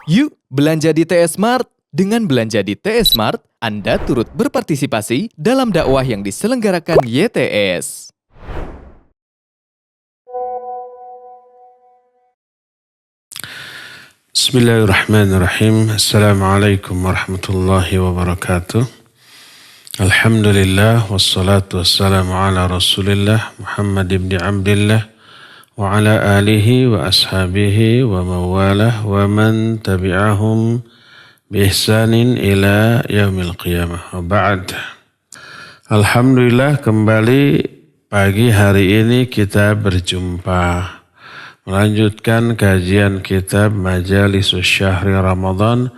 Yuk belanja di TS Mart. Dengan belanja di TS Mart, Anda turut berpartisipasi dalam dakwah yang diselenggarakan YTS. Bismillahirrahmanirrahim. Assalamualaikum warahmatullahi wabarakatuh. Alhamdulillah wassalatu wassalamu ala Rasulillah Muhammad ibn Abdullah wa ala alihi wa ashabihi wa mawalah wa man tabi'ahum bi ihsanin ila yaumil qiyamah. Wa ba'd. Alhamdulillah kembali pagi hari ini kita berjumpa melanjutkan kajian kitab Majalisus Syahri Ramadan,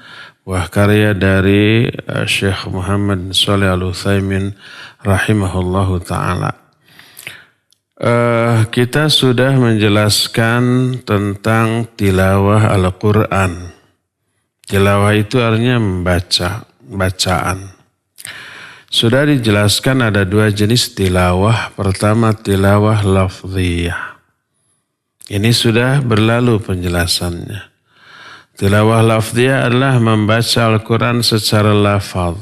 buah karya dari Syekh Muhammad Shalih Al-Utsaimin rahimahullahu ta'ala. Kita sudah menjelaskan tentang tilawah Al-Quran. Tilawah itu artinya membaca, bacaan. Sudah dijelaskan ada dua jenis tilawah. Pertama tilawah lafziyah. Ini sudah berlalu penjelasannya. Tilawah lafziyah adalah membaca Al-Quran secara lafaz.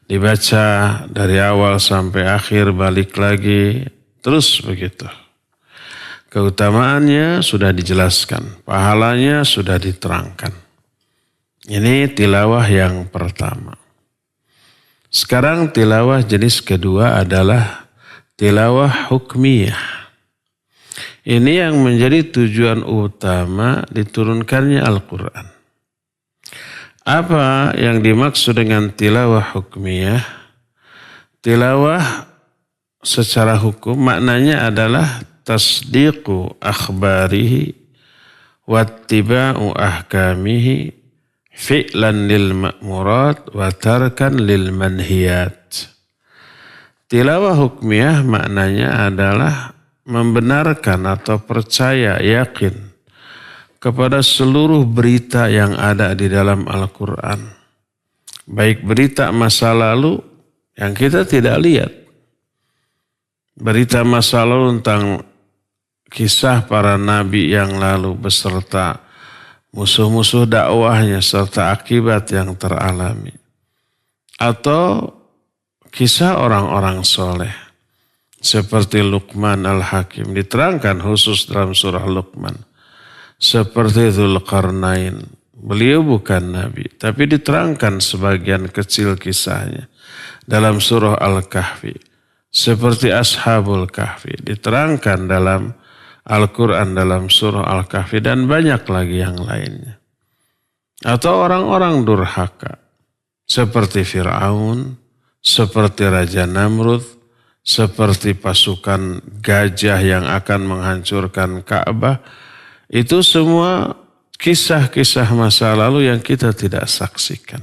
Dibaca dari awal sampai akhir, balik lagi, terus begitu. Keutamaannya sudah dijelaskan, pahalanya sudah diterangkan. Ini tilawah yang pertama. Sekarang tilawah jenis kedua adalah tilawah hukmiyah. Ini yang menjadi tujuan utama diturunkannya Al-Quran. Apa yang dimaksud dengan tilawah hukmiyah? Tilawah secara hukum maknanya adalah tasdiqu akhbarihi wattiba'u ahkamihi fi'lan lil ma'murat wa tarkan lil manhiyat. Tilawah hukmiyah maknanya adalah membenarkan atau percaya, yakin kepada seluruh berita yang ada di dalam Al-Quran. Baik berita masa lalu yang kita tidak lihat. Berita masa lalu tentang kisah para nabi yang lalu beserta musuh-musuh dakwahnya serta akibat yang teralami. Atau kisah orang-orang soleh. Seperti Luqman Al-Hakim diterangkan khusus dalam surah Luqman. Seperti Dzulqarnain. Beliau bukan nabi, tapi diterangkan sebagian kecil kisahnya dalam surah Al-Kahfi. Seperti Ashabul Kahfi diterangkan dalam Al-Quran dalam surah Al-Kahfi dan banyak lagi yang lainnya. Atau orang-orang durhaka seperti Fir'aun, seperti Raja Namrud, seperti pasukan gajah yang akan menghancurkan Ka'bah. Itu semua kisah-kisah masa lalu yang kita tidak saksikan.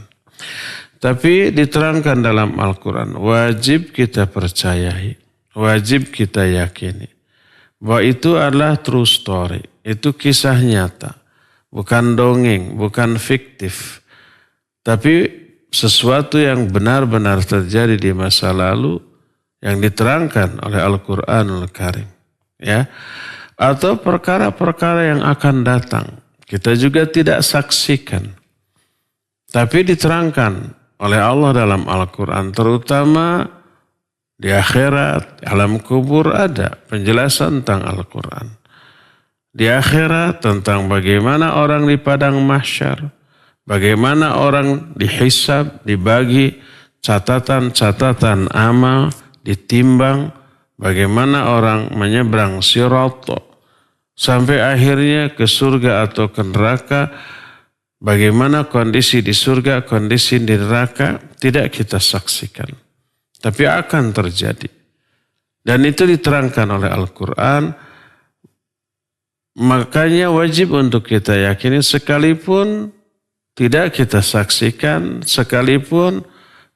Tapi diterangkan dalam Al-Quran, wajib kita percayai, wajib kita yakini. Bahwa itu adalah true story, itu kisah nyata. Bukan dongeng, bukan fiktif. Tapi sesuatu yang benar-benar terjadi di masa lalu yang diterangkan oleh Al-Quranul Karim. Ya. Atau perkara-perkara yang akan datang. Kita juga tidak saksikan. Tapi diterangkan oleh Allah dalam Al-Quran. Terutama di akhirat, alam kubur ada penjelasan tentang Al-Quran. Di akhirat tentang bagaimana orang di padang mahsyar. Bagaimana orang dihisab, dibagi catatan-catatan amal, ditimbang. Bagaimana orang menyeberang sirat sampai akhirnya ke surga atau ke neraka. Bagaimana kondisi di surga, kondisi di neraka tidak kita saksikan. Tapi akan terjadi. Dan itu diterangkan oleh Al-Quran. Makanya wajib untuk kita yakini sekalipun tidak kita saksikan, sekalipun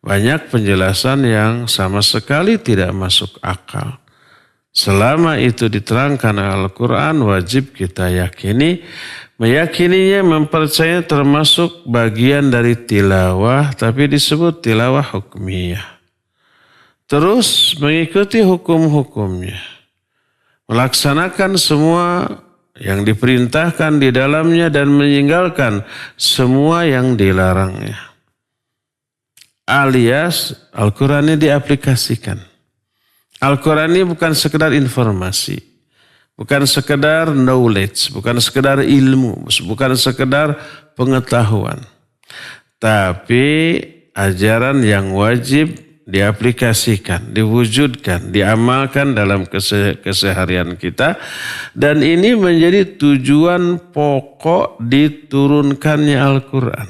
banyak penjelasan yang sama sekali tidak masuk akal. Selama itu diterangkan oleh Al-Quran, wajib kita yakini. Meyakininya, mempercayai termasuk bagian dari tilawah, tapi disebut tilawah hukmiyah. Terus mengikuti hukum-hukumnya. Melaksanakan semua yang diperintahkan di dalamnya dan meninggalkan semua yang dilarangnya. Alias Al-Quran ini diaplikasikan. Al-Quran ini bukan sekedar informasi, bukan sekedar knowledge, bukan sekedar ilmu, bukan sekedar pengetahuan. Tapi ajaran yang wajib diaplikasikan, diwujudkan, diamalkan dalam keseharian kita. Dan ini menjadi tujuan pokok diturunkannya Al-Quran.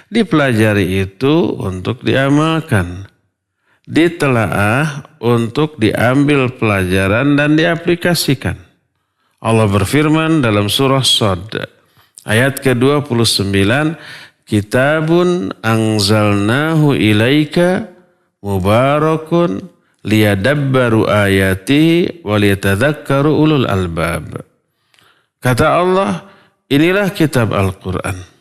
Dipelajari itu untuk diamalkan, ditelaah untuk diambil pelajaran dan diaplikasikan. Allah berfirman dalam surah Shad ayat ke-29, Kitabun anzalnahu ilaika mubarakun liyadabbaru ayatihi waliyatadzakkaru ulul albab. Kata Allah, inilah kitab Al-Quran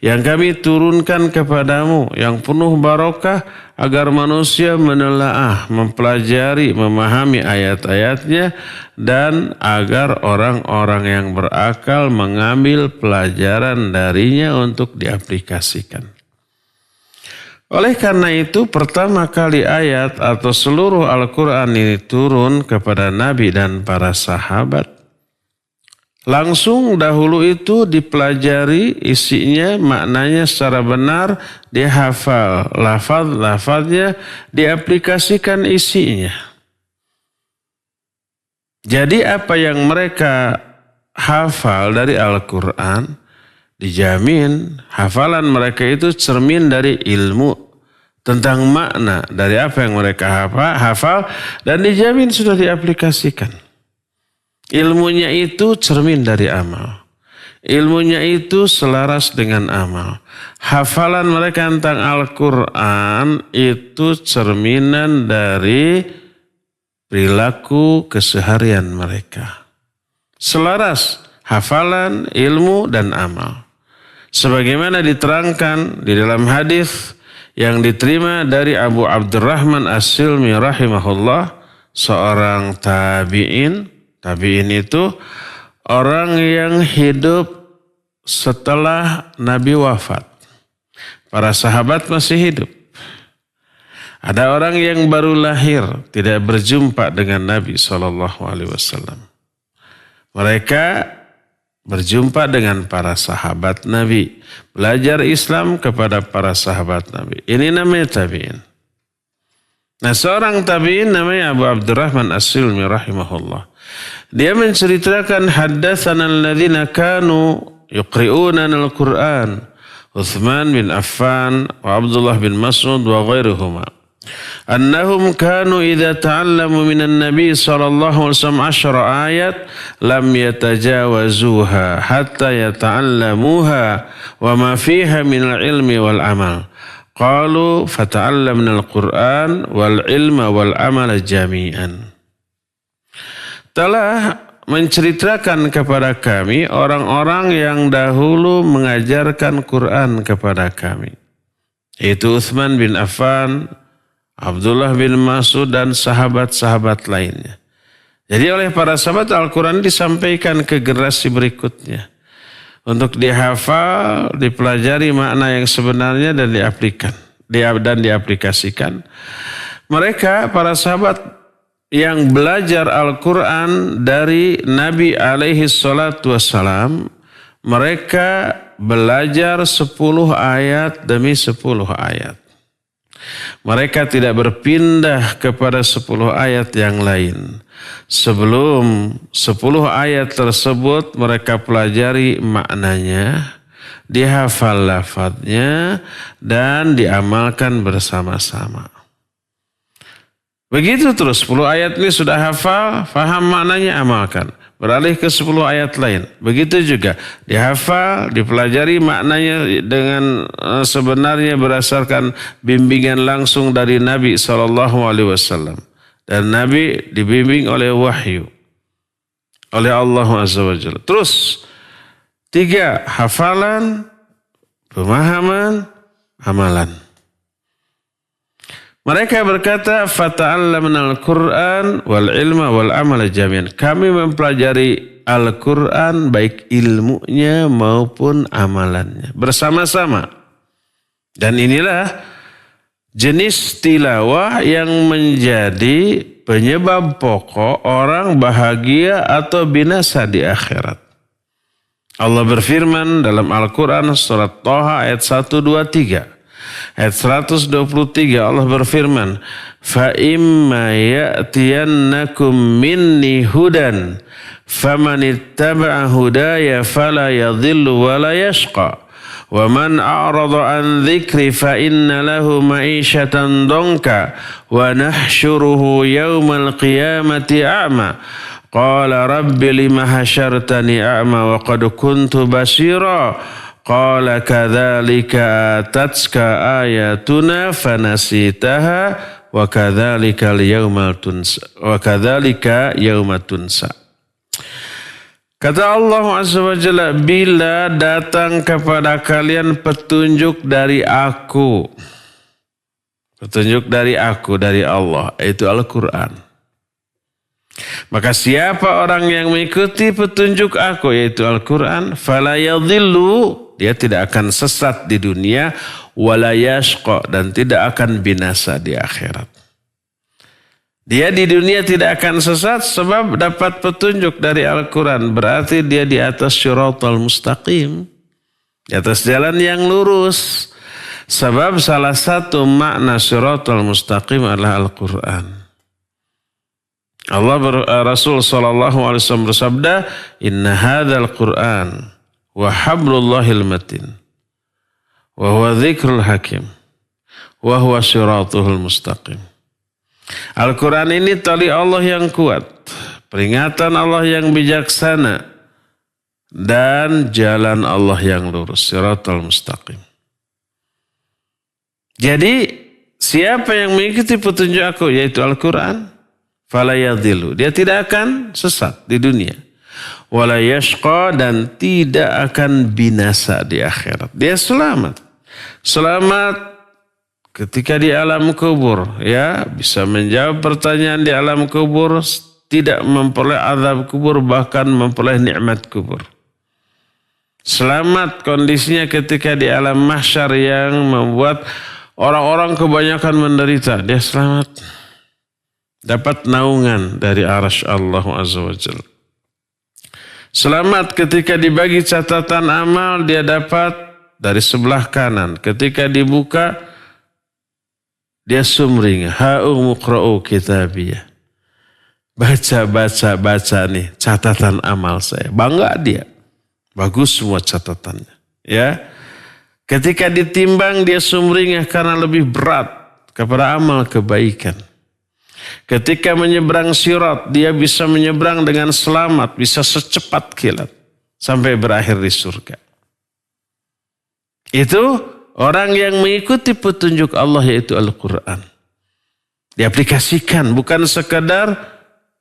yang kami turunkan kepadamu, yang penuh barokah agar manusia menelaah, mempelajari, memahami ayat-ayatnya, dan agar orang-orang yang berakal mengambil pelajaran darinya untuk diaplikasikan. Oleh karena itu, pertama kali ayat atau seluruh Al-Quran ini turun kepada Nabi dan para sahabat, langsung dahulu itu dipelajari isinya, maknanya secara benar, dihafal, lafaz-lafaznya, diaplikasikan isinya. Jadi apa yang mereka hafal dari Al-Quran, dijamin hafalan mereka itu cermin dari ilmu tentang makna dari apa yang mereka hafal, dan dijamin sudah diaplikasikan. Ilmunya itu cermin dari amal. Ilmunya itu selaras dengan amal. Hafalan mereka tentang Al-Quran itu cerminan dari perilaku keseharian mereka. Selaras hafalan, ilmu, dan amal. Sebagaimana diterangkan di dalam hadis yang diterima dari Abu Abdurrahman As-Silmi rahimahullah, seorang tabi'in. Tabi'in itu orang yang hidup setelah Nabi wafat. Para sahabat masih hidup. Ada orang yang baru lahir, tidak berjumpa dengan Nabi SAW. Mereka berjumpa dengan para sahabat Nabi. Belajar Islam kepada para sahabat Nabi. Ini namanya tabi'in. Nah, seorang tabi'in namanya Abu Abdurrahman As-Silmi rahimahullah. Dia menceritakan haddatsana alladzina kanu yuqri'una al-Qur'an, Utsman bin Affan wa Abdullah bin Mas'ud wa ghairuhuma. Annahum kanu idza ta'allamu minan nabi sallallahu alaihi wasallam 10 ayat lam yatajawazuha hatta yata'allamuha wa ma fiha min al-ilmi wal amal. Qalu fata'allamna al-Qur'an wal ilma wal amala jami'an. Telah menceritakan kepada kami orang-orang yang dahulu mengajarkan Quran kepada kami. Itu Utsman bin Affan, Abdullah bin Mas'ud, dan sahabat-sahabat lainnya. Jadi oleh para sahabat Al-Quran disampaikan ke generasi berikutnya. Untuk dihafal, dipelajari makna yang sebenarnya dan diaplikasikan. Mereka, para sahabat yang belajar Al-Quran dari Nabi alaihi salatu wassalam, mereka belajar 10 ayat demi 10 ayat. Mereka tidak berpindah kepada 10 ayat yang lain. Sebelum 10 ayat tersebut mereka pelajari maknanya, dihafal lafadznya, dan diamalkan bersama-sama. Begitu terus, 10 ayat ini sudah hafal, faham maknanya, amalkan. Beralih ke 10 ayat lain. Begitu juga, dihafal, dipelajari maknanya dengan sebenarnya berdasarkan bimbingan langsung dari Nabi SAW. Dan Nabi dibimbing oleh wahyu, oleh Allah Azza wa Jalla. Terus, 3, hafalan, pemahaman, amalan. Mereka berkata, fata'allamna al-Qur'an wal ilma wal amala jami'an. Kami mempelajari Al-Quran baik ilmunya maupun amalannya bersama-sama. Dan inilah jenis tilawah yang menjadi penyebab pokok orang bahagia atau binasa di akhirat. Allah berfirman dalam Al-Quran surat Thaha ayat 123. Ayat 123 Allah berfirman, fa imma ya'tiyannakum minni hudan famanittaba'a hudaya fala yadhillu wa la yashqa wa man a'rada an dzikri fa inna lahu ma'isyatan donka wa nahsyuruhu yaumal qiyamati a'ma qala rabbi lima hasyartani a'ma wa qad kuntu basira qala kadzalika tatska ayatuna fanasitaha wa kadzalika yauma tunsa. Kata Allah Azza wa Jalla, bila datang kepada kalian petunjuk dari aku, dari Allah, yaitu Al-Quran. Maka siapa orang yang mengikuti petunjuk aku, yaitu Al-Quran, fala yadhillu, dia tidak akan sesat di dunia, wala yashqa, dan tidak akan binasa di akhirat. Dia di dunia tidak akan sesat sebab dapat petunjuk dari Al-Quran. Berarti dia di atas syiratal mustaqim, di atas jalan yang lurus. Sebab salah satu makna syiratal mustaqim adalah Al-Quran. Rasul SAW bersabda, inna hadzal Quran wa hablullahil matin wa huwa dzikrul hakim wa huwa syiratul mustaqim. Al-Quran ini tali Allah yang kuat, peringatan Allah yang bijaksana, dan jalan Allah yang lurus, syiratal mustaqim. Jadi siapa yang mengikuti petunjuk aku, yaitu Al-Quran, fala yadhillu, dia tidak akan sesat di dunia, wala yashqa, dan tidak akan binasa di akhirat. Dia selamat ketika di alam kubur, ya, bisa menjawab pertanyaan di alam kubur, tidak memperoleh azab kubur, bahkan memperoleh nikmat kubur. Selamat kondisinya ketika di alam mahsyar yang membuat orang-orang kebanyakan menderita. Dia selamat, dapat naungan dari arasy Allah Azza wa Jalla. Selamat ketika dibagi catatan amal, dia dapat dari sebelah kanan. Ketika dibuka, dia sumring, ha'u muqra'u kitabiyah. Baca nih catatan amal saya. Bangga dia. Bagus semua catatannya. Ya. Ketika ditimbang, dia sumringah karena lebih berat kepada amal kebaikan. Ketika menyeberang sirat, dia bisa menyeberang dengan selamat, bisa secepat kilat sampai berakhir di surga. Itu orang yang mengikuti petunjuk Allah, yaitu Al-Quran. Diaplikasikan, bukan sekedar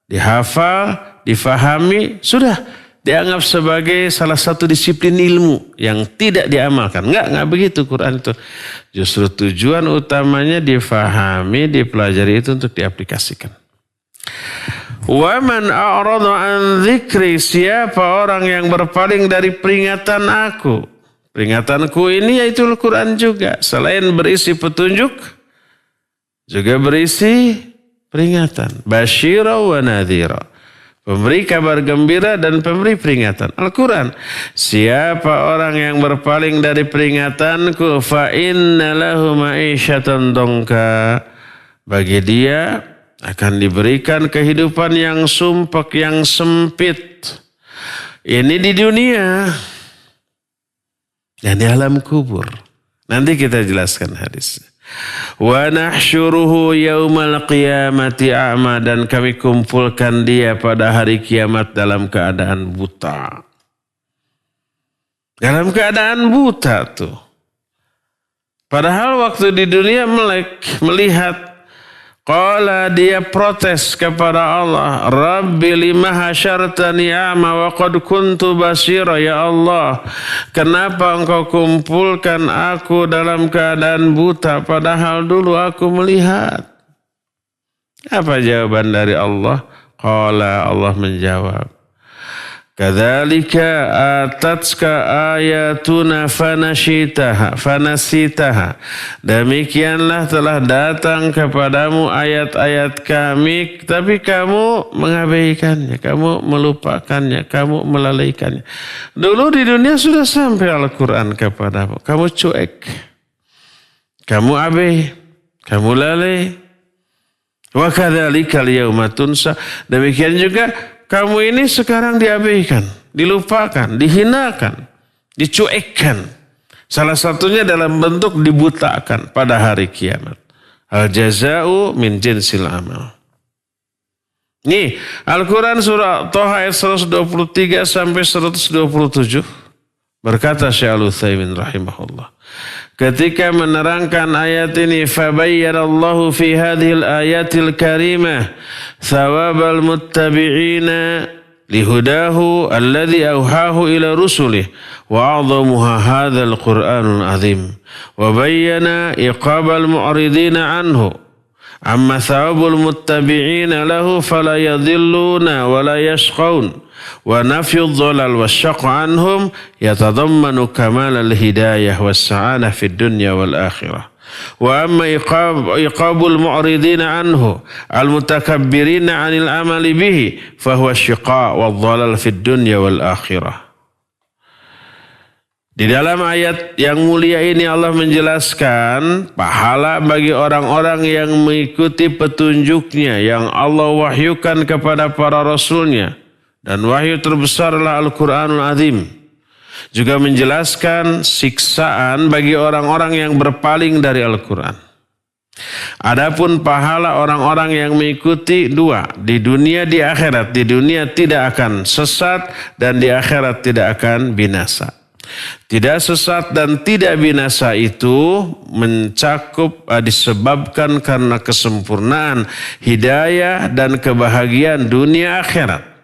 dihafal, difahami, sudah dianggap sebagai salah satu disiplin ilmu yang tidak diamalkan. Enggak begitu Quran itu. Justru tujuan utamanya difahami, dipelajari itu untuk diaplikasikan. Wa man a'rada an dzikri, siapa orang yang berpaling dari peringatan aku. Peringatanku ini yaitu Al-Quran juga. Selain berisi petunjuk, juga berisi peringatan. Basyira wa nadhira. Pemberi kabar gembira dan pemberi peringatan. Al-Quran. Siapa orang yang berpaling dari peringatanku, fa inna lahu ma'isyatan donka. Bagi dia akan diberikan kehidupan yang sumpek, yang sempit. Ini di dunia. Dan di alam kubur. Nanti kita jelaskan hadisnya. Wa nahsyuruhu yaumal qiyamati a'ma, dan kami kumpulkan dia pada hari kiamat dalam keadaan buta. Dalam keadaan buta tuh. Padahal waktu di dunia melek, melihat. Qala, dia protes kepada Allah, Rabbi lima hasyartani a'ma wa qad kuntu basira. Ya Allah, kenapa engkau kumpulkan aku dalam keadaan buta padahal dulu aku melihat? Apa jawaban dari Allah? Qala, Allah menjawab, kadzalika atatska ayatuna fanasitaha. Demikianlah telah datang kepadamu ayat-ayat kami, tapi kamu mengabaikannya, kamu melupakannya, kamu melalaikannya. Dulu di dunia sudah sampai Al-Quran kepadamu, kamu cuek, kamu abai, kamu lalai. Wa kadzalika al-yauma tunsa. Demikian juga kamu ini sekarang diabaikan, dilupakan, dihinakan, dicuekkan. Salah satunya dalam bentuk dibutakan pada hari kiamat. Al-jaza'u min jinsil amal. Nih, Al-Quran surah Toha ayat 123 sampai 127. Berkata Syekh Al-Utsaimin rahimahullah, ketika menerangkan ayat ini, fabayyanallahu fi hadhil ayatil karimah thawabal muttabi'ina lihudahu alladhi awhahu ila rusulih wa a'zamuha hadzal Qur'anul azim wa bayyana iqabal mu'ridina anhu amma thawabul muttabi'ina lahu fala yadhilluna wa la yashqaun. Wa nafyu dhalal wa syaq anhum yatadammanu kamal al-hidayah wa sa'adah fid dunya wal akhirah. Wa amma iqabul mu'ridina anhu al-mutakabbirina 'anil amali bihi fahuwa syiqa' wa dhalal fid dunya wal akhirah. Di dalam ayat yang mulia ini Allah menjelaskan pahala bagi orang-orang yang mengikuti petunjuknya yang Allah wahyukan kepada para rasulnya. Dan wahyu terbesarlah Al-Quranul Azim. Juga menjelaskan siksaan bagi orang-orang yang berpaling dari Al-Quran. Adapun pahala orang-orang yang mengikuti dua. Di dunia, di akhirat. Di dunia tidak akan sesat dan di akhirat tidak akan binasa. Tidak sesat dan tidak binasa itu mencakup disebabkan karena kesempurnaan hidayah dan kebahagiaan dunia akhirat.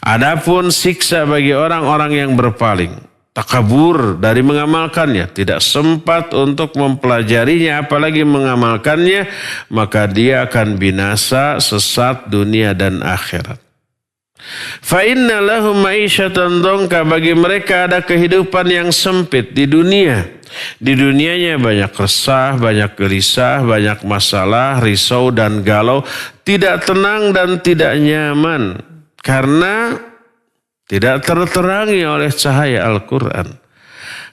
Adapun siksa bagi orang-orang yang berpaling, takabur dari mengamalkannya, tidak sempat untuk mempelajarinya apalagi mengamalkannya, maka dia akan binasa, sesat dunia dan akhirat. Fa inna lahum ma'isyatan dongka, bagi mereka ada kehidupan yang sempit di dunia. Di dunianya banyak resah, banyak gelisah, banyak masalah, risau dan galau, tidak tenang dan tidak nyaman. Karena tidak terterangi oleh cahaya Al-Quran.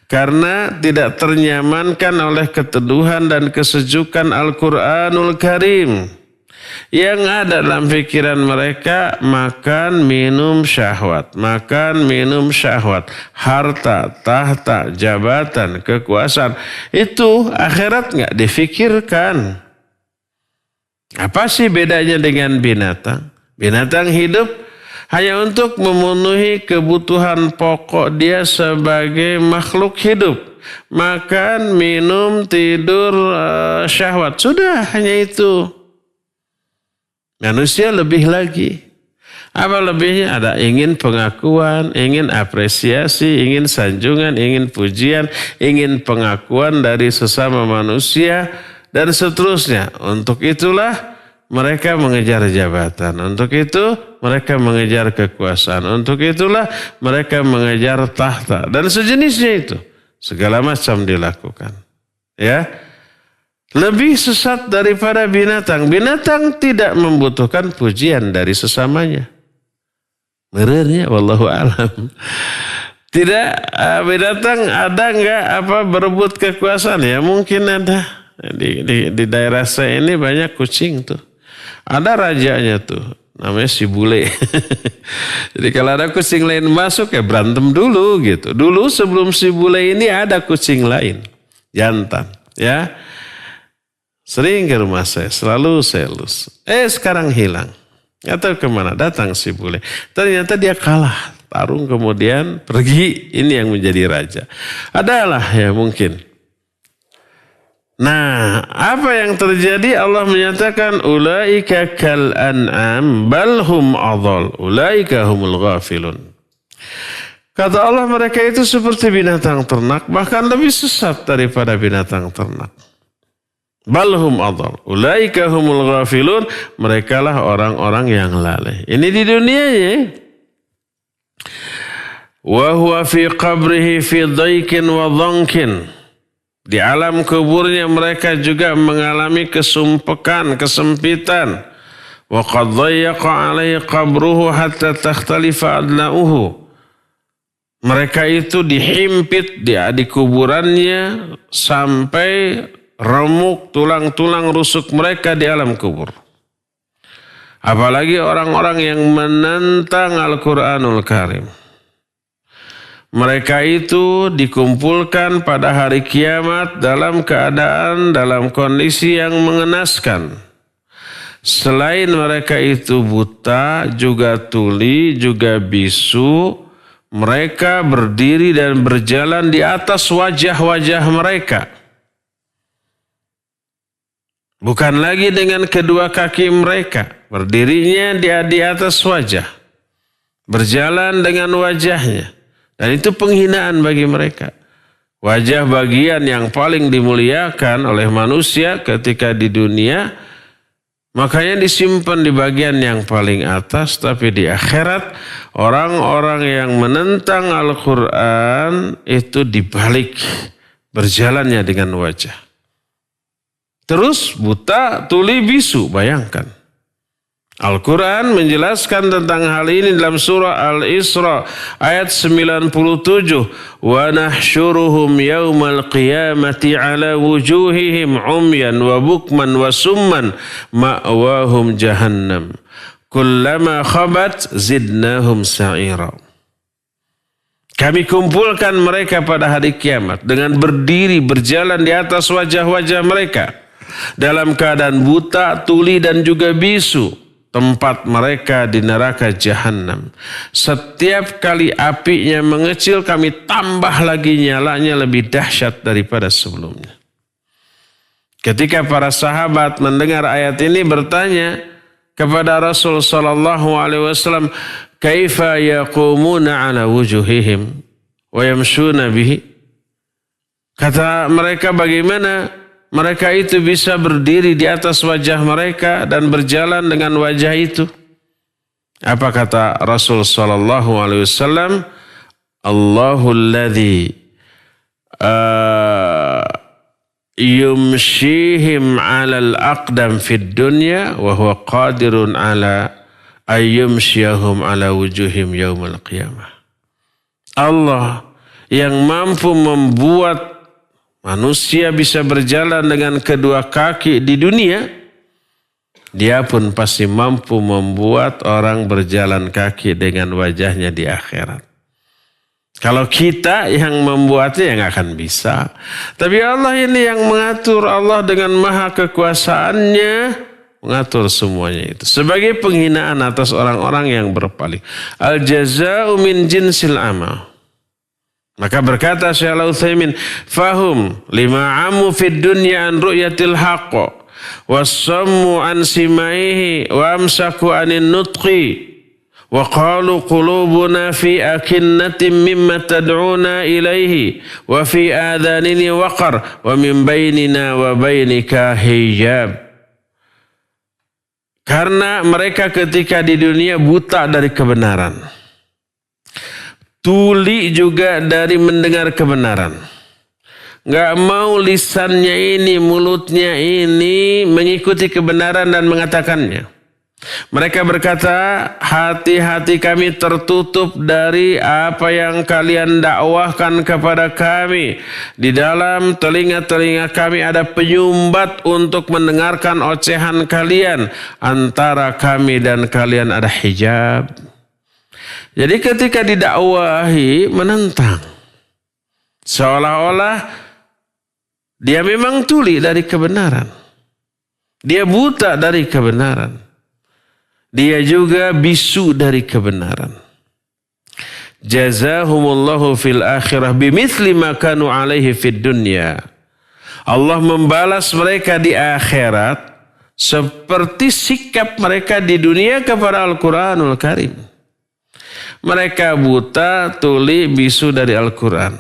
Karena tidak ternyamankan oleh keteduhan dan kesejukan Al-Quranul Karim. Yang ada dalam pikiran mereka makan, minum, syahwat. Makan, minum, syahwat. Harta, tahta, jabatan, kekuasaan. Itu akhirat nggak difikirkan. Apa sih bedanya dengan binatang? Binatang hidup hanya untuk memenuhi kebutuhan pokok dia sebagai makhluk hidup. Makan, minum, tidur, syahwat. Sudah, hanya itu. Manusia lebih lagi. Apa lebihnya? Ada ingin pengakuan, ingin apresiasi, ingin sanjungan, ingin pujian, ingin pengakuan dari sesama manusia, dan seterusnya. Untuk itulah mereka mengejar jabatan. Untuk itu mereka mengejar kekuasaan. Untuk itulah mereka mengejar tahta. Dan sejenisnya itu. Segala macam dilakukan. Ya. Lebih sesat daripada binatang. Binatang tidak membutuhkan pujian dari sesamanya. Merernya wallahu alam. Tidak, binatang ada enggak berebut kekuasaan? Ya mungkin ada. Di daerah saya ini banyak kucing tuh. Ada rajanya tuh, namanya si bule. Jadi kalau ada kucing lain masuk ya berantem dulu gitu. Dulu sebelum si bule ini ada kucing lain, jantan, ya. Sering ke rumah saya, selalu saya elus. Sekarang hilang. Atau kemana? Datang si bule. Ternyata dia kalah, tarung kemudian pergi. Ini yang menjadi raja. Adalah ya mungkin. Nah, apa yang terjadi? Allah menyatakan ulaika kal an'am bal hum adall, ulaika humul ghafilun. Kata Allah, mereka itu seperti binatang ternak, bahkan lebih sesat daripada binatang ternak. Bal hum adall, ulaika humul ghafilun, merekalah orang-orang yang lalai. Ini di dunianya. Wa huwa fi qabrihi fi daikin wa dhankin. Di alam kuburnya mereka juga mengalami kesumpekan, kesempitan. Wa qad dhayyaqa alaihi qabruhu hatta takhtalifa adla'uhu. Mereka itu dihimpit di kuburannya sampai remuk tulang-tulang rusuk mereka di alam kubur. Apalagi orang-orang yang menentang Al-Quranul Karim. Mereka itu dikumpulkan pada hari kiamat dalam keadaan, dalam kondisi yang mengenaskan. Selain mereka itu buta, juga tuli, juga bisu, mereka berdiri dan berjalan di atas wajah-wajah mereka. Bukan lagi dengan kedua kaki mereka, berdirinya di atas wajah. Berjalan dengan wajahnya. Dan itu penghinaan bagi mereka. Wajah bagian yang paling dimuliakan oleh manusia ketika di dunia, makanya disimpan di bagian yang paling atas. Tapi di akhirat, orang-orang yang menentang Al-Quran itu dibalik berjalannya dengan wajah. Terus buta, tuli, bisu, bayangkan. Al-Quran menjelaskan tentang hal ini dalam surah Al-Isra ayat 97. Wa nahsyuruhum yawmal qiyamati ala wujuhihim umyan wa bukman wa summan ma'wahum jahannam. Kullama khabat zidnahum sa'ira. Kami kumpulkan mereka pada hari kiamat dengan berdiri berjalan di atas wajah-wajah mereka dalam keadaan buta, tuli dan juga bisu. Tempat mereka di neraka jahanam. Setiap kali apinya mengecil, kami tambah lagi nyalanya lebih dahsyat daripada sebelumnya. Ketika para sahabat mendengar ayat ini bertanya kepada Rasul sallallahu alaihi wasallam, "Kaifa yaqumuna ala wujuhihim wa yamshuna bihi?" Kata mereka, bagaimana mereka itu bisa berdiri di atas wajah mereka dan berjalan dengan wajah itu? Apa kata Rasul sallallahu alaihi wasallam? Allahul ladzi yumshihim 'alal aqdam fid dunya wa huwa qadirun 'ala ayyumshiyahum 'ala wujuhim yaumal qiyamah. Allah yang mampu membuat manusia bisa berjalan dengan kedua kaki di dunia, dia pun pasti mampu membuat orang berjalan kaki dengan wajahnya di akhirat. Kalau kita yang membuatnya, ya nggak akan bisa. Tapi Allah ini yang mengatur. Allah dengan maha kekuasaannya mengatur semuanya itu. Sebagai penghinaan atas orang-orang yang berpaling. Al-jaza'u min jinsil amal. Maka berkata Syekh Al-Utsaimin, fahum lima amu fid dunya an ru'yatil haqq wassammu an simaihi wa amsaku anin nutqi wa qalu qulubuna fi akinnatin mimma tad'una ilaihi wa fi adhanini waqar wa min bainina wa bainika hijab. Karena mereka ketika di dunia buta dari kebenaran, tuli juga dari mendengar kebenaran. Gak mau lisannya ini, mulutnya ini mengikuti kebenaran dan mengatakannya. Mereka berkata, hati-hati kami tertutup dari apa yang kalian dakwahkan kepada kami. Di dalam telinga-telinga kami ada penyumbat untuk mendengarkan ocehan kalian. Antara kami dan kalian ada hijab. Jadi ketika didakwahi menentang. Seolah-olah dia memang tuli dari kebenaran. Dia buta dari kebenaran. Dia juga bisu dari kebenaran. Jazahumullahu fil akhirah bimithli ma kanu alaihi fid dunya. Allah membalas mereka di akhirat seperti sikap mereka di dunia kepada Al-Quranul Karim. Mereka buta, tuli, bisu dari Al-Quran.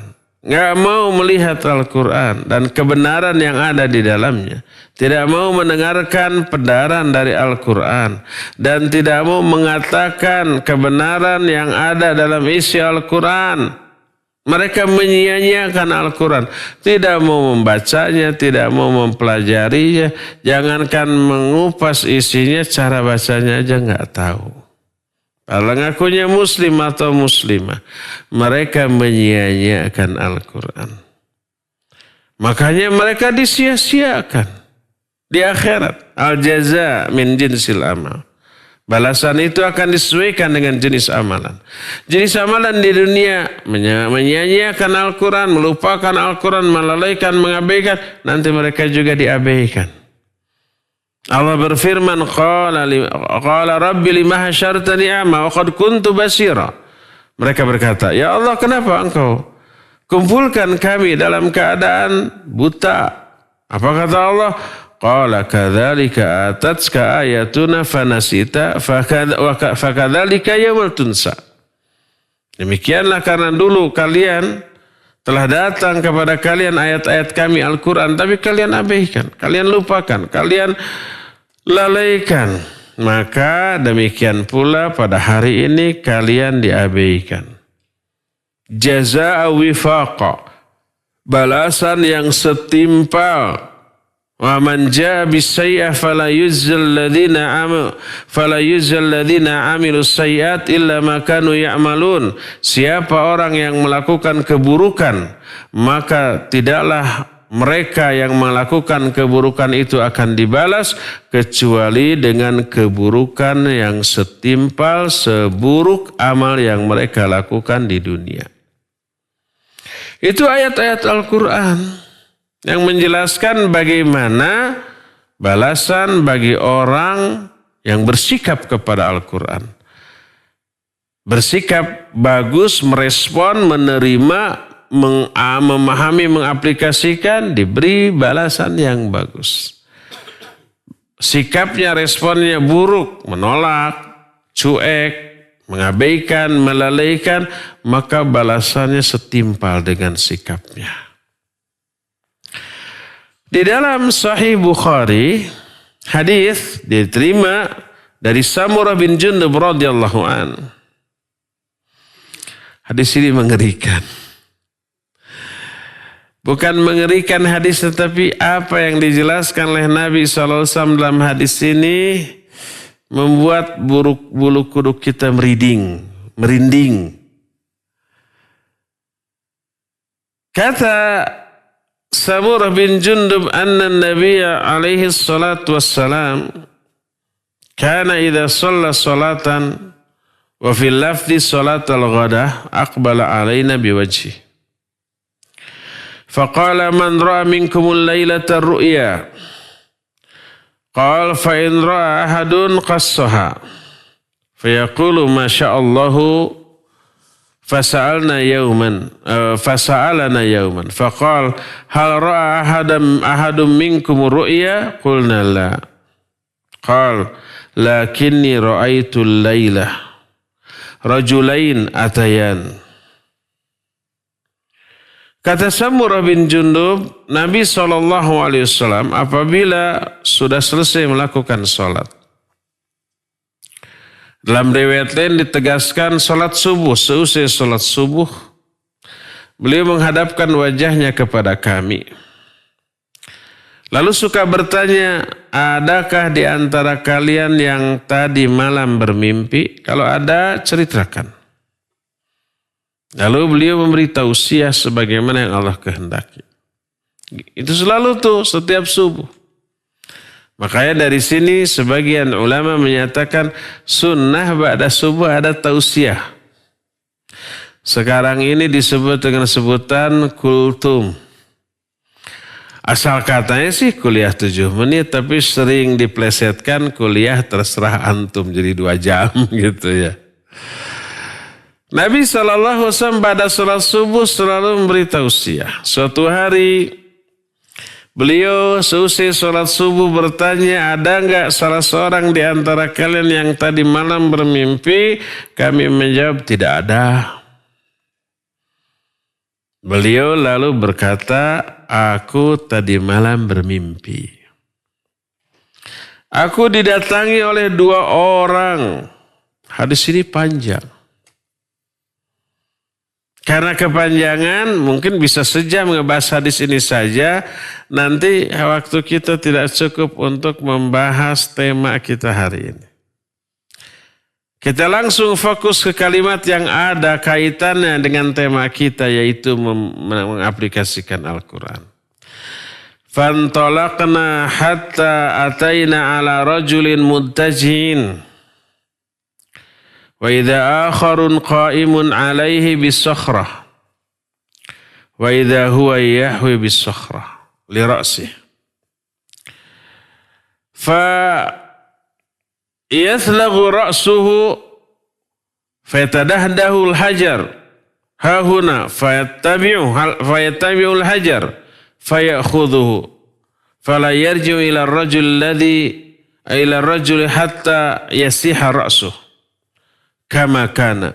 Nggak mau melihat Al-Quran dan kebenaran yang ada di dalamnya. Tidak mau mendengarkan penerangan dari Al-Quran. Dan tidak mau mengatakan kebenaran yang ada dalam isi Al-Quran. Mereka menyia-nyiakan Al-Quran. Tidak mau membacanya, tidak mau mempelajarinya. Jangankan mengupas isinya, cara bacanya aja nggak tahu. Kalau ngakunya muslim atau muslimah, mereka menyia-nyiakan Al-Quran. Makanya mereka disia-siakan di akhirat. Al-jaza min jinsil amal. Balasan itu akan disesuaikan dengan jenis amalan. Jenis amalan di dunia menyia-nyiakan Al-Quran, melupakan Al-Quran, melalaikan, mengabaikan, nanti mereka juga diabaikan. Allah berfirman, qala rabbi lima hasyartani a'ma wa qad kuntu basira. Mereka berkata, ya Allah, kenapa engkau kumpulkan kami dalam keadaan buta? Apa kata Allah? Qala kadzalika atatska ayatuna fanasita fakadzalika yaumul tunsa. Demikianlah karena dulu kalian telah datang kepada kalian ayat-ayat kami Al-Quran, tapi kalian abaikan, kalian lupakan, kalian lalaikan. Maka demikian pula pada hari ini kalian diabaikan. Jazaa wifaqa, balasan yang setimpal. Wa man jaa bis-sayyi'ah fala yujzal ladzina amilu sayyi'at illa ma kanu ya'malun. Siapa orang yang melakukan keburukan, maka tidaklah mereka yang melakukan keburukan itu akan dibalas kecuali dengan keburukan yang setimpal seburuk amal yang mereka lakukan di dunia. Itu ayat-ayat Al-Quran yang menjelaskan bagaimana balasan bagi orang yang bersikap kepada Al-Quran. Bersikap bagus, merespon, menerima, memahami, mengaplikasikan, diberi balasan yang bagus. Sikapnya, responnya buruk, menolak, cuek, mengabaikan, melalaikan, maka balasannya setimpal dengan sikapnya. Di dalam Sahih Bukhari, hadis diterima dari Samurah bin Jundub radhiyallahu an. Hadis ini mengerikan. Bukan mengerikan hadis, tetapi apa yang dijelaskan oleh Nabi SAW dalam hadis ini membuat bulu kuduk kita merinding. Kata Samurah bin Jundub, anna Nabiya alaihi salatu wassalam kana idha shalla salatan wa fil lafzi salatal ghadah aqbala alaina biwajhi. Faqala man ra'a minkumul laylata ru'ya. Qala fa in ra'a ahadun qassaha. Fayaqulu ma sya'allahu fasa'alana yawman faqal hal ra'a ahadum minkum ru'ya qulna la qal lakinni ra'aitu al-layla rajulain atayan. Kata Samurah bin Jundub, Nabi SAW apabila sudah selesai melakukan sholat, dalam riwayat lain ditegaskan sholat subuh, seusai sholat subuh, beliau menghadapkan wajahnya kepada kami. Lalu suka bertanya, adakah di antara kalian yang tadi malam bermimpi? Kalau ada, ceritakan. Lalu beliau memberi tausiah sebagaimana yang Allah kehendaki. Itu selalu tuh setiap subuh. Makanya dari sini sebagian ulama menyatakan sunnah ba'da subuh ada tausiah. Sekarang ini disebut dengan sebutan kultum. Asal katanya sih kuliah 7 menit, tapi sering diplesetkan kuliah terserah antum jadi 2 jam gitu ya. Nabi SAW pada sholat subuh selalu memberi tausiah. Suatu hari Beliau seusai sholat subuh bertanya, ada enggak salah seorang di antara kalian yang tadi malam bermimpi? Kami menjawab, tidak ada. Beliau lalu berkata, aku tadi malam bermimpi. Aku didatangi oleh 2 orang. Hadis ini panjang. Karena kepanjangan mungkin bisa sejam ngebahas hadis ini saja. Nanti waktu kita tidak cukup untuk membahas tema kita hari ini. Kita langsung fokus ke kalimat yang ada kaitannya dengan tema kita, yaitu mengaplikasikan Al-Quran. Fantalaqna hatta ataina ala rajulin muttajiin. Wa idza akharun qa'imun 'alaihi bis-sakhrah. Wa idza huwa yahwi bis-sakhrah li ra'sihi. Fa yathlaghu ra'suhu fayatadahdahu al-hajar ha huna fayattabi'u al-hajar fayakhudhuhu fala yarji'u ila ar-rajul hatta yasiha ra'suhu kama kana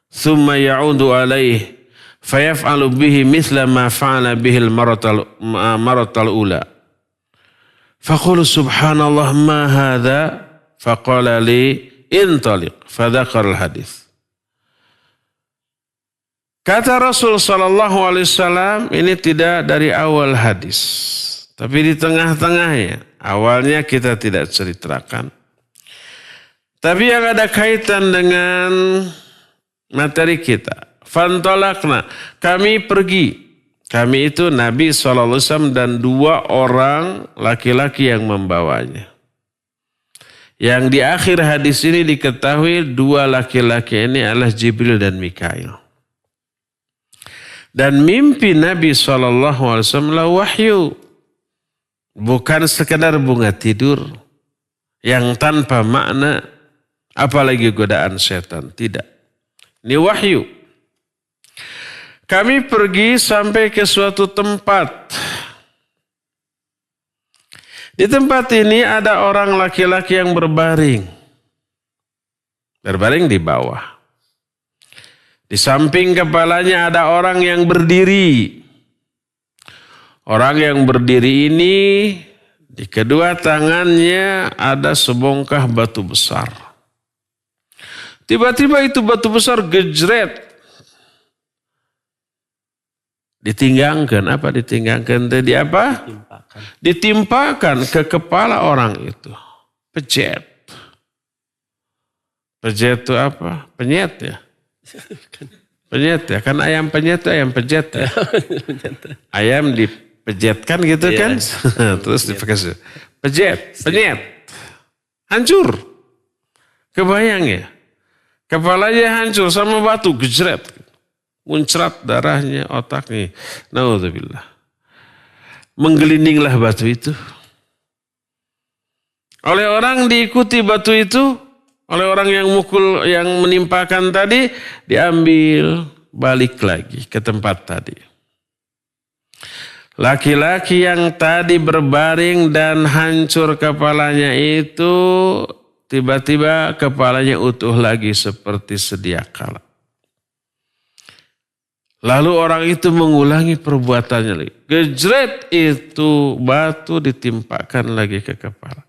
thumma ya'udu alayhi fayaf'alu bihi mithla ma fa'ala bihi al-maratal ula faqulu subhanallah ma hadha faqala li intaliq fadhakar al-hadith. Kata Rasul sallallahu alaihi wasallam, ini tidak dari awal hadis, tapi di tengah-tengahnya. Awalnya kita tidak ceritakan. Tapi yang ada kaitan dengan materi kita. Fantalaqna, kami pergi. Kami itu Nabi SAW dan 2 orang laki-laki yang membawanya. Yang di akhir hadis ini diketahui 2 laki-laki ini adalah Jibril dan Mikail. Dan mimpi Nabi SAW adalah wahyu. Bukan sekadar bunga tidur yang tanpa makna. Apalagi godaan setan. Tidak. Ini wahyu. Kami pergi sampai ke suatu tempat. Di tempat ini ada orang laki-laki yang berbaring. Berbaring di bawah. Di samping kepalanya ada orang yang berdiri. Orang yang berdiri ini di kedua tangannya ada sebongkah batu besar. Tiba-tiba itu batu besar gejret. Ditinggangkan. Apa ditinggangkan? Tadi apa? Ditimpakan ke kepala orang itu. Pejet. Pejet itu apa? Penyet ya? Penyet ya? Kan ayam penyet itu ayam pejet ya? Ayam dipejetkan gitu kan? Terus dipakai. Pejet. Penyet. Hancur. Kebayang ya? Kepalanya hancur sama batu, gejret. Muncrat darahnya, otaknya. Naudzubillah. Menggelindinglah batu itu. Oleh orang diikuti batu itu, oleh orang yang mukul, yang menimpakan tadi, diambil balik lagi ke tempat tadi. Laki-laki yang tadi berbaring dan hancur kepalanya itu, tiba-tiba kepalanya utuh lagi seperti sedia kala. Lalu orang itu mengulangi perbuatannya lagi. Gejret itu batu ditimpakan lagi ke kepala.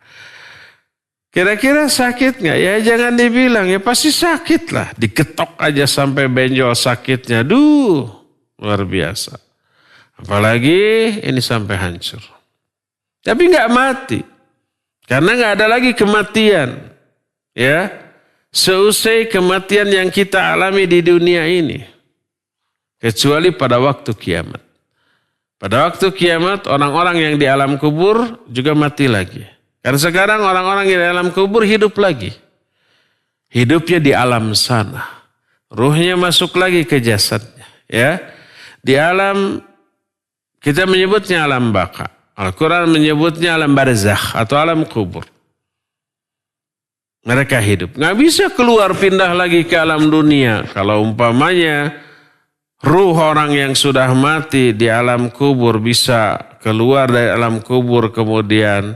Kira-kira sakit nggak? Ya jangan dibilang, ya pasti sakit lah. Diketok aja sampai benjol sakitnya. Duh, luar biasa. Apalagi ini sampai hancur. Tapi nggak mati. Karena nggak ada lagi kematian. Ya, seusai kematian yang kita alami di dunia ini, kecuali pada waktu kiamat. Pada waktu kiamat orang-orang yang di alam kubur juga mati lagi. Karena sekarang orang-orang yang di alam kubur hidup lagi. Hidupnya di alam sana. Ruhnya masuk lagi ke jasadnya. Ya, di alam kita menyebutnya alam baka. Al-Quran menyebutnya alam barzakh atau alam kubur. Mereka hidup. Nggak bisa keluar pindah lagi ke alam dunia. Kalau umpamanya ruh orang yang sudah mati di alam kubur bisa keluar dari alam kubur kemudian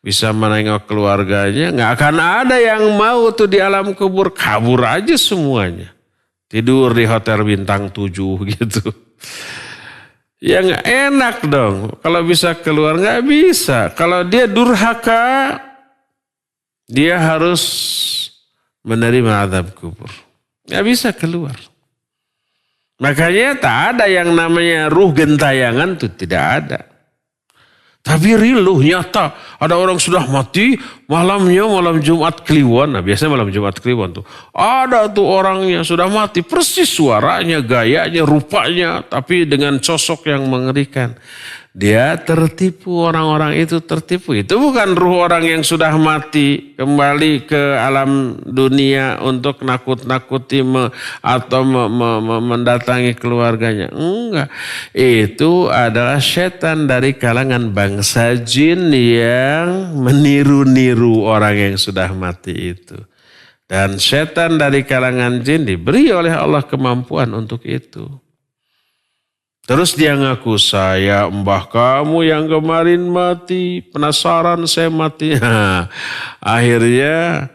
bisa menengok keluarganya, nggak akan ada yang mau tuh di alam kubur, kabur aja semuanya. Tidur di hotel bintang 7 gitu. Ya nggak enak dong. Kalau bisa keluar nggak bisa. Kalau dia durhaka, dia harus menerima azab kubur. Nggak bisa keluar. Makanya tak ada yang namanya ruh gentayangan tuh, tidak ada. Tapi riluh nyata. Ada orang sudah mati malamnya malam Jumat Kliwon. Nah biasanya malam Jumat Kliwon tuh. Ada tuh orangnya sudah mati. Persis suaranya, gayanya, rupanya. Tapi dengan sosok yang mengerikan. Dia tertipu, orang-orang itu tertipu. Itu bukan ruh orang yang sudah mati kembali ke alam dunia untuk nakut-nakuti atau mendatangi keluarganya. Enggak. Itu adalah setan dari kalangan bangsa jin yang meniru-niru orang yang sudah mati itu. Dan setan dari kalangan jin diberi oleh Allah kemampuan untuk itu. Terus dia ngaku, saya mbah kamu yang kemarin mati, penasaran saya mati. Akhirnya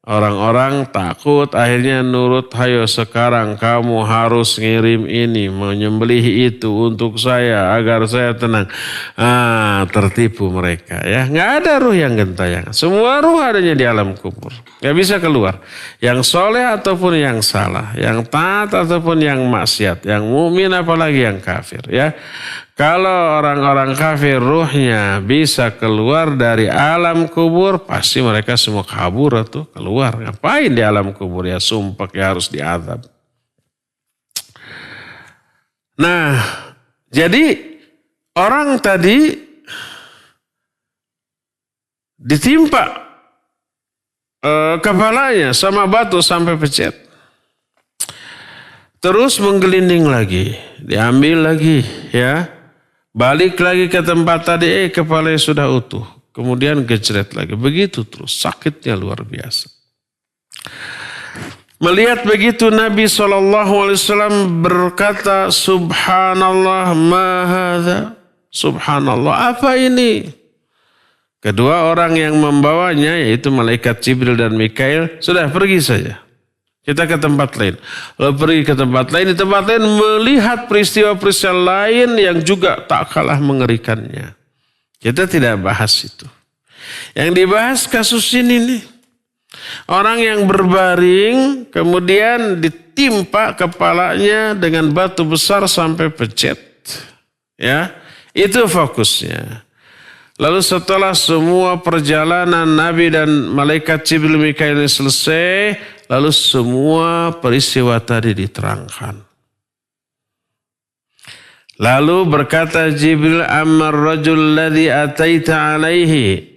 orang-orang takut, akhirnya nurut, hayo sekarang kamu harus ngirim ini, menyembelih itu untuk saya agar saya tenang. Tertipu mereka ya. Nggak ada ruh yang gentayangan. Semua ruh adanya di alam kubur. Nggak bisa keluar. Yang soleh ataupun yang salah, yang taat ataupun yang maksiat, yang mukmin apalagi yang kafir ya. Kalau orang-orang kafir ruhnya bisa keluar dari alam kubur, pasti mereka semua kabur atau keluar. Ngapain di alam kubur ya, sumpah ya harus diazab. Nah, jadi orang tadi ditimpa kepalanya sama batu sampai pecet. Terus menggelinding lagi, diambil lagi ya. Balik lagi ke tempat tadi, kepalanya sudah utuh. Kemudian gejret lagi. Begitu terus, sakitnya luar biasa. Melihat begitu Nabi SAW berkata, Subhanallah ma hadza. Subhanallah, apa ini? Kedua orang yang membawanya, yaitu malaikat Jibril dan Mikail, sudah pergi saja. Kita ke tempat lain. Lalu pergi ke tempat lain. Di tempat lain melihat peristiwa-peristiwa lain yang juga tak kalah mengerikannya. Kita tidak bahas itu. Yang dibahas kasus ini nih. Orang yang berbaring kemudian ditimpa kepalanya dengan batu besar sampai pecet. Ya, itu fokusnya. Lalu setelah semua perjalanan Nabi dan malaikat Jibril Mikail ini selesai, lalu semua peristiwa tadi diterangkan. Lalu berkata Jibril, Ammar rajul ladzi ataita alaihi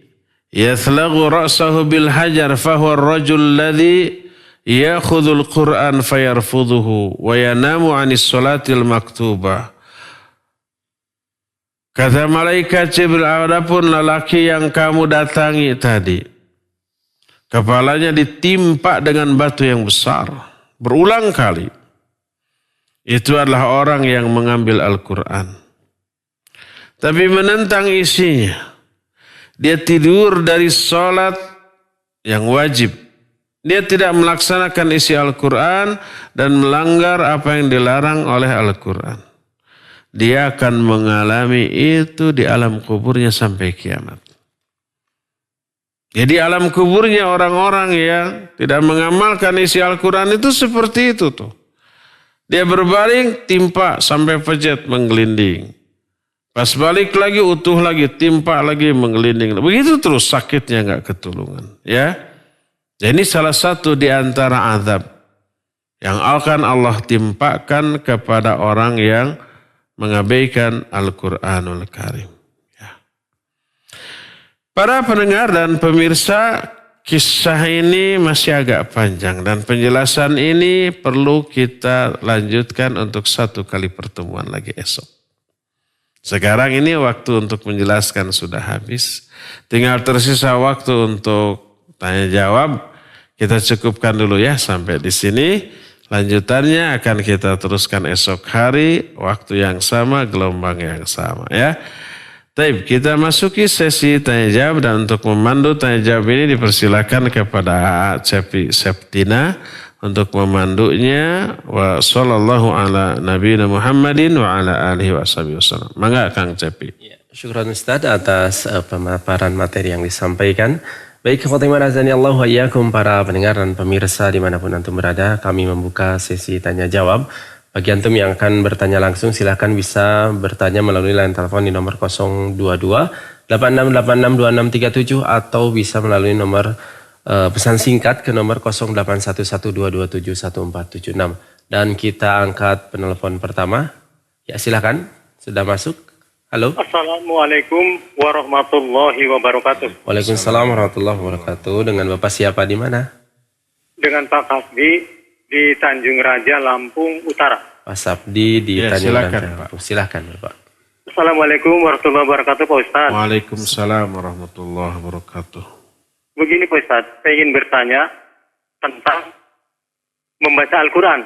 yathlaghu ra'sahu bil hajar fahuwa rajul ladzi yakhudhul Qur'an fayarfudhuhu wa yanamu 'anis salatil maktubah. Kata malaikat Jibril, adapun lelaki yang kamu datangi tadi, kepalanya ditimpa dengan batu yang besar, berulang kali. Itu adalah orang yang mengambil Al-Quran. Tapi menentang isinya. Dia tidur dari sholat yang wajib. Dia tidak melaksanakan isi Al-Quran dan melanggar apa yang dilarang oleh Al-Quran. Dia akan mengalami itu di alam kuburnya sampai kiamat. Jadi alam kuburnya orang-orang yang tidak mengamalkan isi Al-Quran itu seperti itu tuh. Dia berbaring, timpa sampai pecet, menggelinding. Pas balik lagi, utuh lagi, timpa lagi, menggelinding. Begitu terus, sakitnya nggak ketulungan. Ya, jadi ini salah satu di antara azab yang akan Allah timpakan kepada orang yang mengabaikan Al-Quranul Karim. Ya. Para pendengar dan pemirsa, kisah ini masih agak panjang dan penjelasan ini perlu kita lanjutkan untuk satu kali pertemuan lagi esok. Sekarang ini waktu untuk menjelaskan sudah habis. Tinggal tersisa waktu untuk tanya jawab. Kita cukupkan dulu ya sampai di sini. Lanjutannya akan kita teruskan esok hari, waktu yang sama, gelombang yang sama ya. Taib, kita masuki sesi tanya jawab dan untuk memandu tanya jawab ini dipersilakan kepada Cepi Septina untuk memandunya. Wa sallallahu ala nabiyina Muhammadin wa ala alihi wasallam. Mangga Kang Cepi. Ya, syukran Ustaz atas pemaparan materi yang disampaikan. Baik, khotimah razani Allah wa iyyakum para pendengar dan pemirsa dimanapun antum berada, kami membuka sesi tanya jawab. Bagi antum yang akan bertanya langsung, silahkan bisa bertanya melalui line telepon di nomor 022 86862637 atau bisa melalui nomor pesan singkat ke nomor 081122771476. Dan kita angkat penelpon pertama. Ya, silahkan. Sudah masuk. Halo. Assalamualaikum warahmatullahi wabarakatuh. Waalaikumsalam warahmatullahi wabarakatuh. Dengan Bapak siapa di mana? Dengan Pak Kasdi di Tanjung Raja, Lampung Utara. Pak Sabdi di Ya, Tanjung silakan, Raja. Pak. Silakan, Bapak. Assalamualaikum warahmatullahi wabarakatuh, Pak Ustaz. Waalaikumsalam warahmatullahi wabarakatuh. Begini Pak Ustaz, saya ingin bertanya tentang membaca Al-Quran.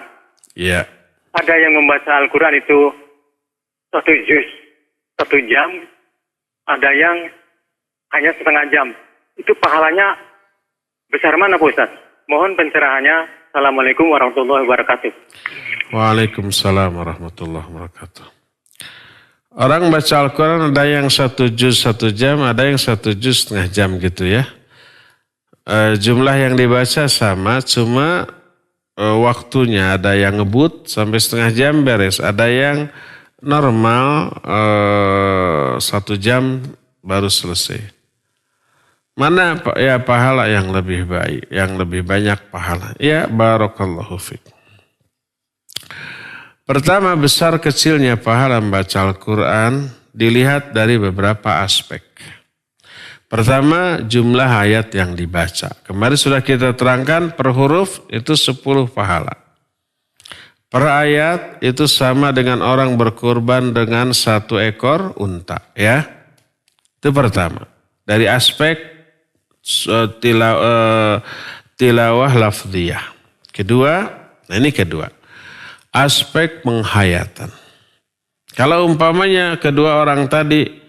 Iya. Ada yang membaca Al-Quran itu 1 juz, 1 jam. Ada yang hanya setengah jam. Itu pahalanya besar mana Pak Ustaz? Mohon pencerahannya. Assalamualaikum warahmatullahi wabarakatuh. Waalaikumsalam warahmatullahi wabarakatuh. Orang baca Al-Quran ada yang 1 juz 1 jam, ada yang 1 juz setengah jam gitu ya. Jumlah yang dibaca sama, cuma waktunya ada yang ngebut sampai setengah jam beres, ada yang normal 1 jam baru selesai. Mana ya pahala yang lebih baik, yang lebih banyak pahala? Ya, barakallahu fiik. Pertama, besar kecilnya pahala membaca Al-Quran dilihat dari beberapa aspek. Pertama, jumlah ayat yang dibaca. Kemarin sudah kita terangkan per huruf itu 10 pahala. Per ayat itu sama dengan orang berkurban dengan 1 ekor unta. Ya, itu pertama. Dari aspek tilawah lafziyah. Kedua, nah ini kedua. Aspek penghayatan. Kalau umpamanya kedua orang tadi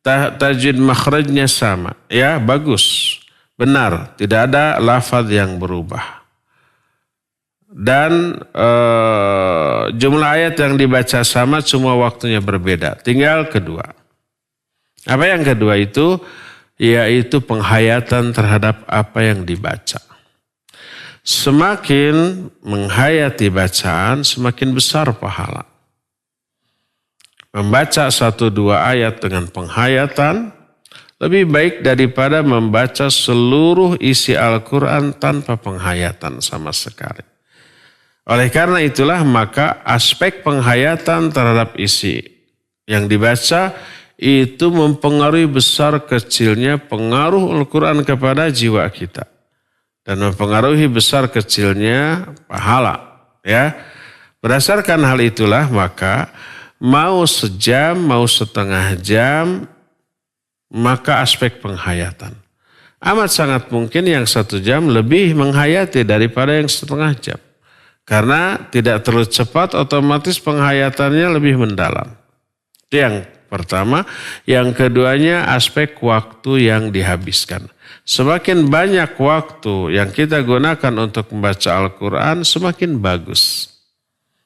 tajwid makhrajnya sama, ya bagus, benar, tidak ada lafaz yang berubah. Dan jumlah ayat yang dibaca sama, cuma waktunya berbeda. Tinggal kedua. Apa yang kedua itu? Yaitu penghayatan terhadap apa yang dibaca. Semakin menghayati bacaan, semakin besar pahala. Membaca 1-2 ayat dengan penghayatan lebih baik daripada membaca seluruh isi Al-Quran tanpa penghayatan sama sekali. Oleh karena itulah maka aspek penghayatan terhadap isi yang dibaca itu mempengaruhi besar kecilnya pengaruh Al-Quran kepada jiwa kita. Dan mempengaruhi besar kecilnya pahala. Ya. Berdasarkan hal itulah maka mau sejam, mau setengah jam, maka aspek penghayatan. Amat sangat mungkin yang 1 jam lebih menghayati daripada yang setengah jam. Karena tidak terlalu cepat, otomatis penghayatannya lebih mendalam. Itu yang pertama. Yang keduanya aspek waktu yang dihabiskan. Semakin banyak waktu yang kita gunakan untuk membaca Al-Quran, semakin bagus.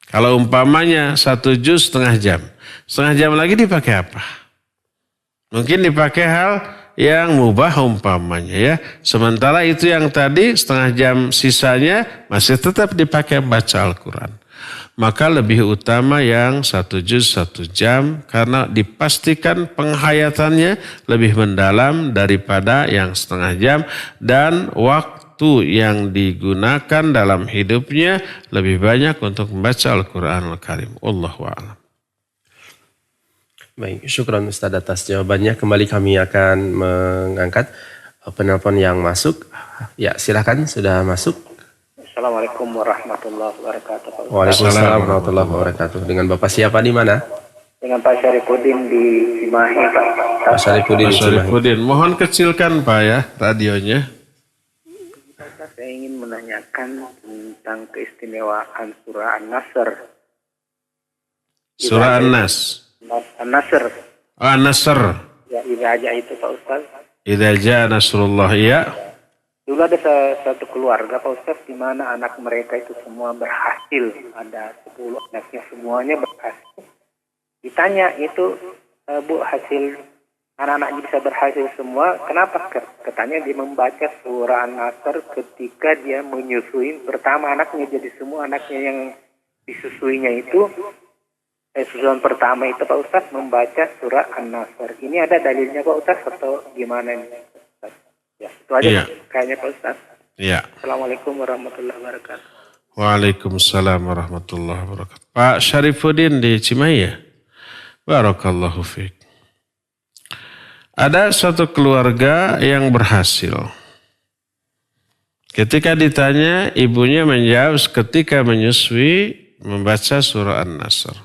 Kalau umpamanya 1 juz setengah jam lagi dipakai apa? Mungkin dipakai hal yang mubah umpamanya ya. Sementara itu yang tadi setengah jam sisanya masih tetap dipakai baca Al-Quran. Maka lebih utama yang 1 juz 1 jam karena dipastikan penghayatannya lebih mendalam daripada yang setengah jam dan waktu yang digunakan dalam hidupnya lebih banyak untuk membaca Al-Quran Al-Karim. Allahu a'lam. Baik, syukran Ustaz atas jawabannya. Kembali kami akan mengangkat penelpon yang masuk. Ya, silakan sudah masuk. Assalamualaikum warahmatullahi wabarakatuh. Waalaikumsalam warahmatullahi wabarakatuh. Dengan Bapak siapa di mana? Dengan Pak Syarifuddin di Cimahi, Pak. Pak Syarifuddin di Cimahi. Syarifuddin, mohon kecilkan Pak ya radionya. Saya ingin menanyakan tentang keistimewaan surah An-Nasr. Surah An-Nas. An-Nasr. An-Nasr. Ya, Iraja itu Pak Ustaz. Idza jaa nasrullah, ya. Dulu ada satu keluarga Pak Ustaz di mana anak mereka itu semua berhasil. Ada 10 anaknya semuanya berhasil. Ditanya itu, Bu, hasil anak-anaknya bisa berhasil semua, kenapa? Katanya dia membaca surah An-Nasr ketika dia menyusui pertama anaknya. Jadi semua anaknya yang disusuinya itu, susuan pertama itu Pak Ustaz membaca surah An-Nasr. Ini ada dalilnya Pak Ustaz atau gimana ini? Ya, itu aja Iya. kayaknya Pak Ustaz. Ya. Assalamualaikum warahmatullahi wabarakatuh. Waalaikumsalam warahmatullahi wabarakatuh. Pak Syarifuddin di Cimahi ya? Barakallahu fiik. Ada satu keluarga yang berhasil. Ketika ditanya, ibunya menjawab ketika menyusui membaca surah An-Nasr.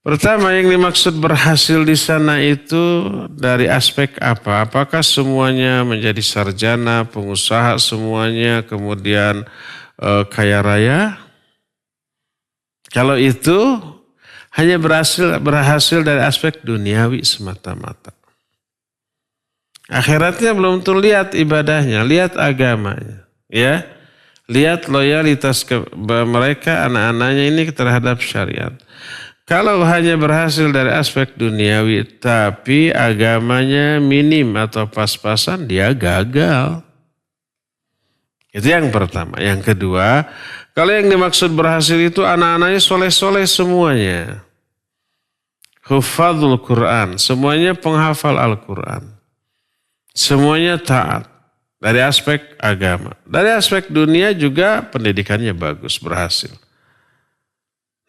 Pertama yang dimaksud berhasil di sana itu dari aspek apa? Apakah semuanya menjadi sarjana, pengusaha semuanya, kemudian kaya raya? Kalau itu hanya berhasil dari aspek duniawi semata-mata. Akhiratnya belum terlihat ibadahnya, lihat agamanya, ya. Lihat loyalitas mereka anak-anaknya ini terhadap syariat. Kalau hanya berhasil dari aspek duniawi tapi agamanya minim atau pas-pasan, dia gagal. Itu yang pertama. Yang kedua, kalau yang dimaksud berhasil itu anak-anaknya soleh-soleh semuanya. Hufadzul Quran, semuanya penghafal Al-Quran. Semuanya taat dari aspek agama. Dari aspek dunia juga pendidikannya bagus, berhasil.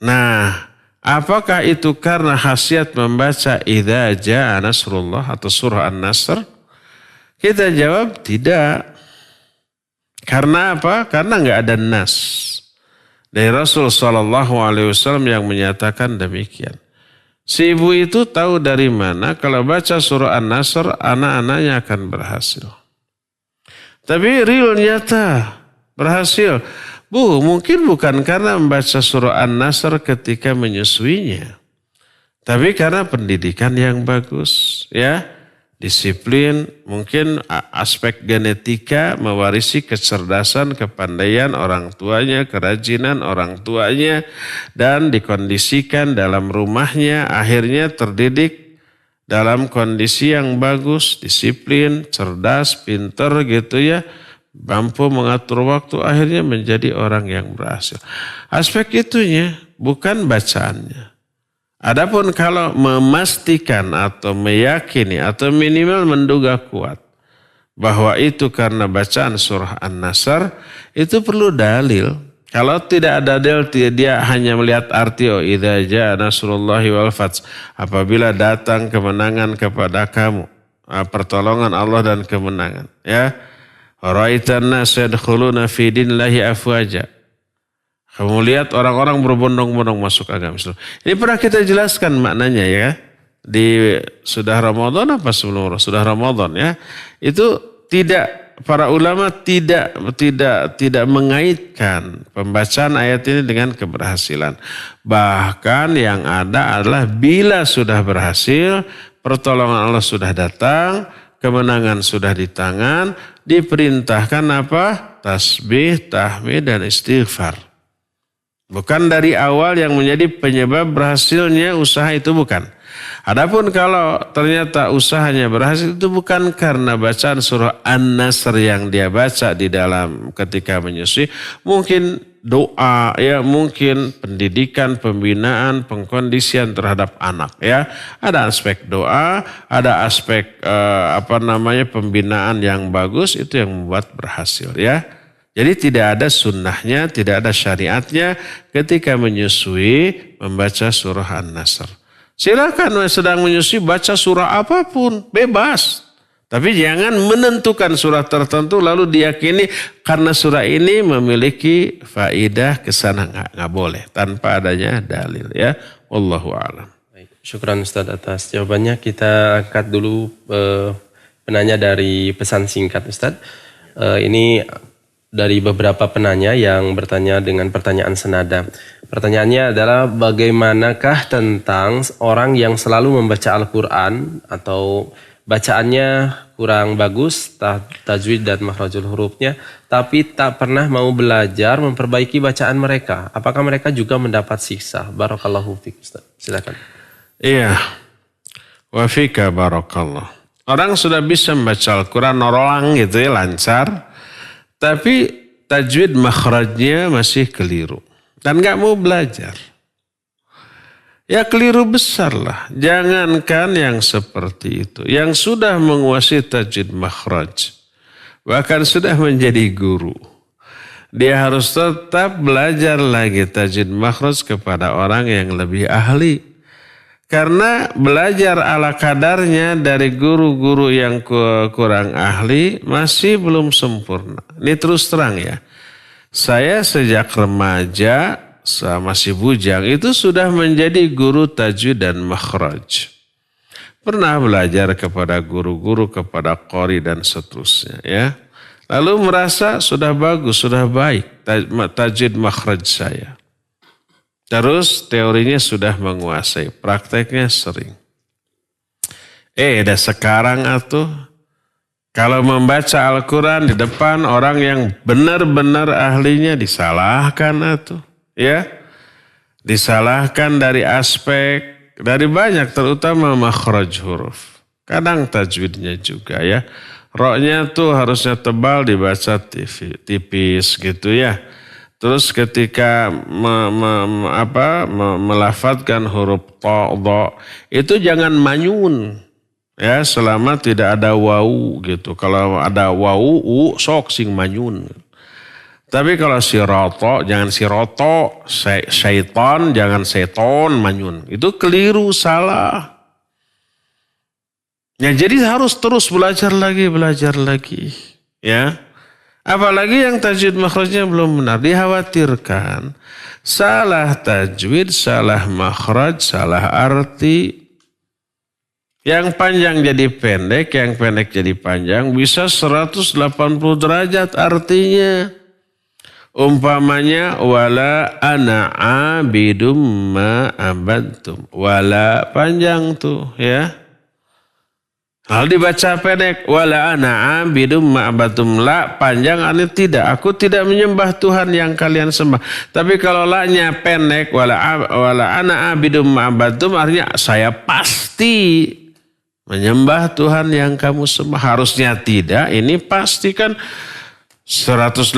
Nah, apakah itu karena khasiat membaca Idza jaa nasrullah atau surah An-Nasr? Kita jawab tidak. Karena apa? Karena nggak ada nas dari Rasul SAW yang menyatakan demikian. Si ibu itu tahu dari mana kalau baca surah An-Nasr anak-anaknya akan berhasil. Tapi real nyata berhasil. Bu, mungkin bukan karena membaca surah An-Nasr ketika menyusuinya. Tapi karena pendidikan yang bagus, ya. Disiplin, mungkin aspek genetika mewarisi kecerdasan, kepandaian orang tuanya, kerajinan orang tuanya, dan dikondisikan dalam rumahnya, akhirnya terdidik dalam kondisi yang bagus, disiplin, cerdas, pinter gitu ya, mampu mengatur waktu, akhirnya menjadi orang yang berhasil. Aspek itunya, bukan bacaannya. Adapun kalau memastikan atau meyakini atau minimal menduga kuat bahwa itu karena bacaan surah An-Nasr, itu perlu dalil. Kalau tidak ada dalil, dia hanya melihat arti idza jaa nasrullahi wal fath, apabila datang kemenangan kepada kamu, pertolongan Allah dan kemenangan, ya. Ra'aitan nas yadkhuluna fi dinillahi afwaja. Kamu lihat orang-orang berbondong-bondong masuk agama Islam. Ini pernah kita jelaskan maknanya ya. Di sudah Ramadan apa sebelum sudah Ramadan ya. Itu tidak, para ulama tidak mengaitkan pembacaan ayat ini dengan keberhasilan. Bahkan yang ada adalah bila sudah berhasil, pertolongan Allah sudah datang, kemenangan sudah di tangan, diperintahkan apa? Tasbih, tahmid dan istighfar. Bukan dari awal yang menjadi penyebab berhasilnya usaha itu, bukan. Adapun kalau ternyata usahanya berhasil, itu bukan karena bacaan surah An-Nasr yang dia baca di dalam ketika menyusui. Mungkin doa, ya mungkin pendidikan, pembinaan, pengkondisian terhadap anak ya. Ada aspek doa, ada aspek pembinaan yang bagus, itu yang membuat berhasil ya. Jadi tidak ada sunnahnya, tidak ada syariatnya ketika menyusui membaca surah An-Nasr. Silakan sedang menyusui baca surah apapun, bebas. Tapi jangan menentukan surah tertentu lalu diyakini karena surah ini memiliki faidah kesana, nggak boleh tanpa adanya dalil ya. Wallahu a'lam. Baik, syukran Ustaz atas jawabannya. Kita angkat dulu penanya dari pesan singkat Ustaz. Ini dari beberapa penanya yang bertanya dengan pertanyaan senada. Pertanyaannya adalah bagaimanakah tentang orang yang selalu membaca Al-Quran atau bacaannya kurang bagus, tajwid dan makhrajul hurufnya, tapi tak pernah mau belajar memperbaiki bacaan mereka. Apakah mereka juga mendapat siksa? Barakallahu fiik, Ustaz. Silakan. Iya. Wa fika barakallah. Orang sudah bisa membaca Al-Quran norlang gitu ya, lancar. Tapi tajwid makhrajnya masih keliru. Dan gak mau belajar. Ya keliru besar lah. Jangankan yang seperti itu. Yang sudah menguasai tajwid makhraj. Bahkan sudah menjadi guru. Dia harus tetap belajar lagi tajwid makhraj kepada orang yang lebih ahli. Karena belajar ala kadarnya dari guru-guru yang kurang ahli masih belum sempurna. Ini terus terang ya. Saya sejak remaja, masih bujang, itu sudah menjadi guru tajwid dan makhraj. Pernah belajar kepada guru-guru, kepada qori dan seterusnya ya. Lalu merasa sudah bagus, sudah baik tajwid makhraj saya. Terus teorinya sudah menguasai, prakteknya sering. Dah sekarang atuh, kalau membaca Al-Quran di depan orang yang benar-benar ahlinya disalahkan atuh. Ya, disalahkan dari aspek, dari banyak terutama makhraj huruf. Kadang tajwidnya juga ya. Roknya tuh harusnya tebal dibaca tipis gitu ya. Terus ketika melafadzkan huruf ta, dha, itu jangan manyun. Ya, selama tidak ada wau gitu. Kalau ada wau, sok sing manyun. Tapi kalau siroto, jangan siroto. Syaiton, jangan seton manyun. Itu keliru, salah. Ya, jadi harus terus belajar lagi. Ya. Apalagi yang tajwid makhrajnya belum benar, dikhawatirkan salah tajwid, salah makhraj, salah arti. Yang panjang jadi pendek, yang pendek jadi panjang, bisa 180 derajat artinya. Umpamanya wala ana abidum ma abadtum. Wala panjang tuh ya. Lalu dibaca pendek, wala ana abidum ma'abatum, la panjang artinya tidak, aku tidak menyembah Tuhan yang kalian sembah. Tapi kalau la-nya pendek, wala ana abidum ma'abatum, artinya saya pasti menyembah Tuhan yang kamu sembah. Harusnya tidak, ini pasti kan 180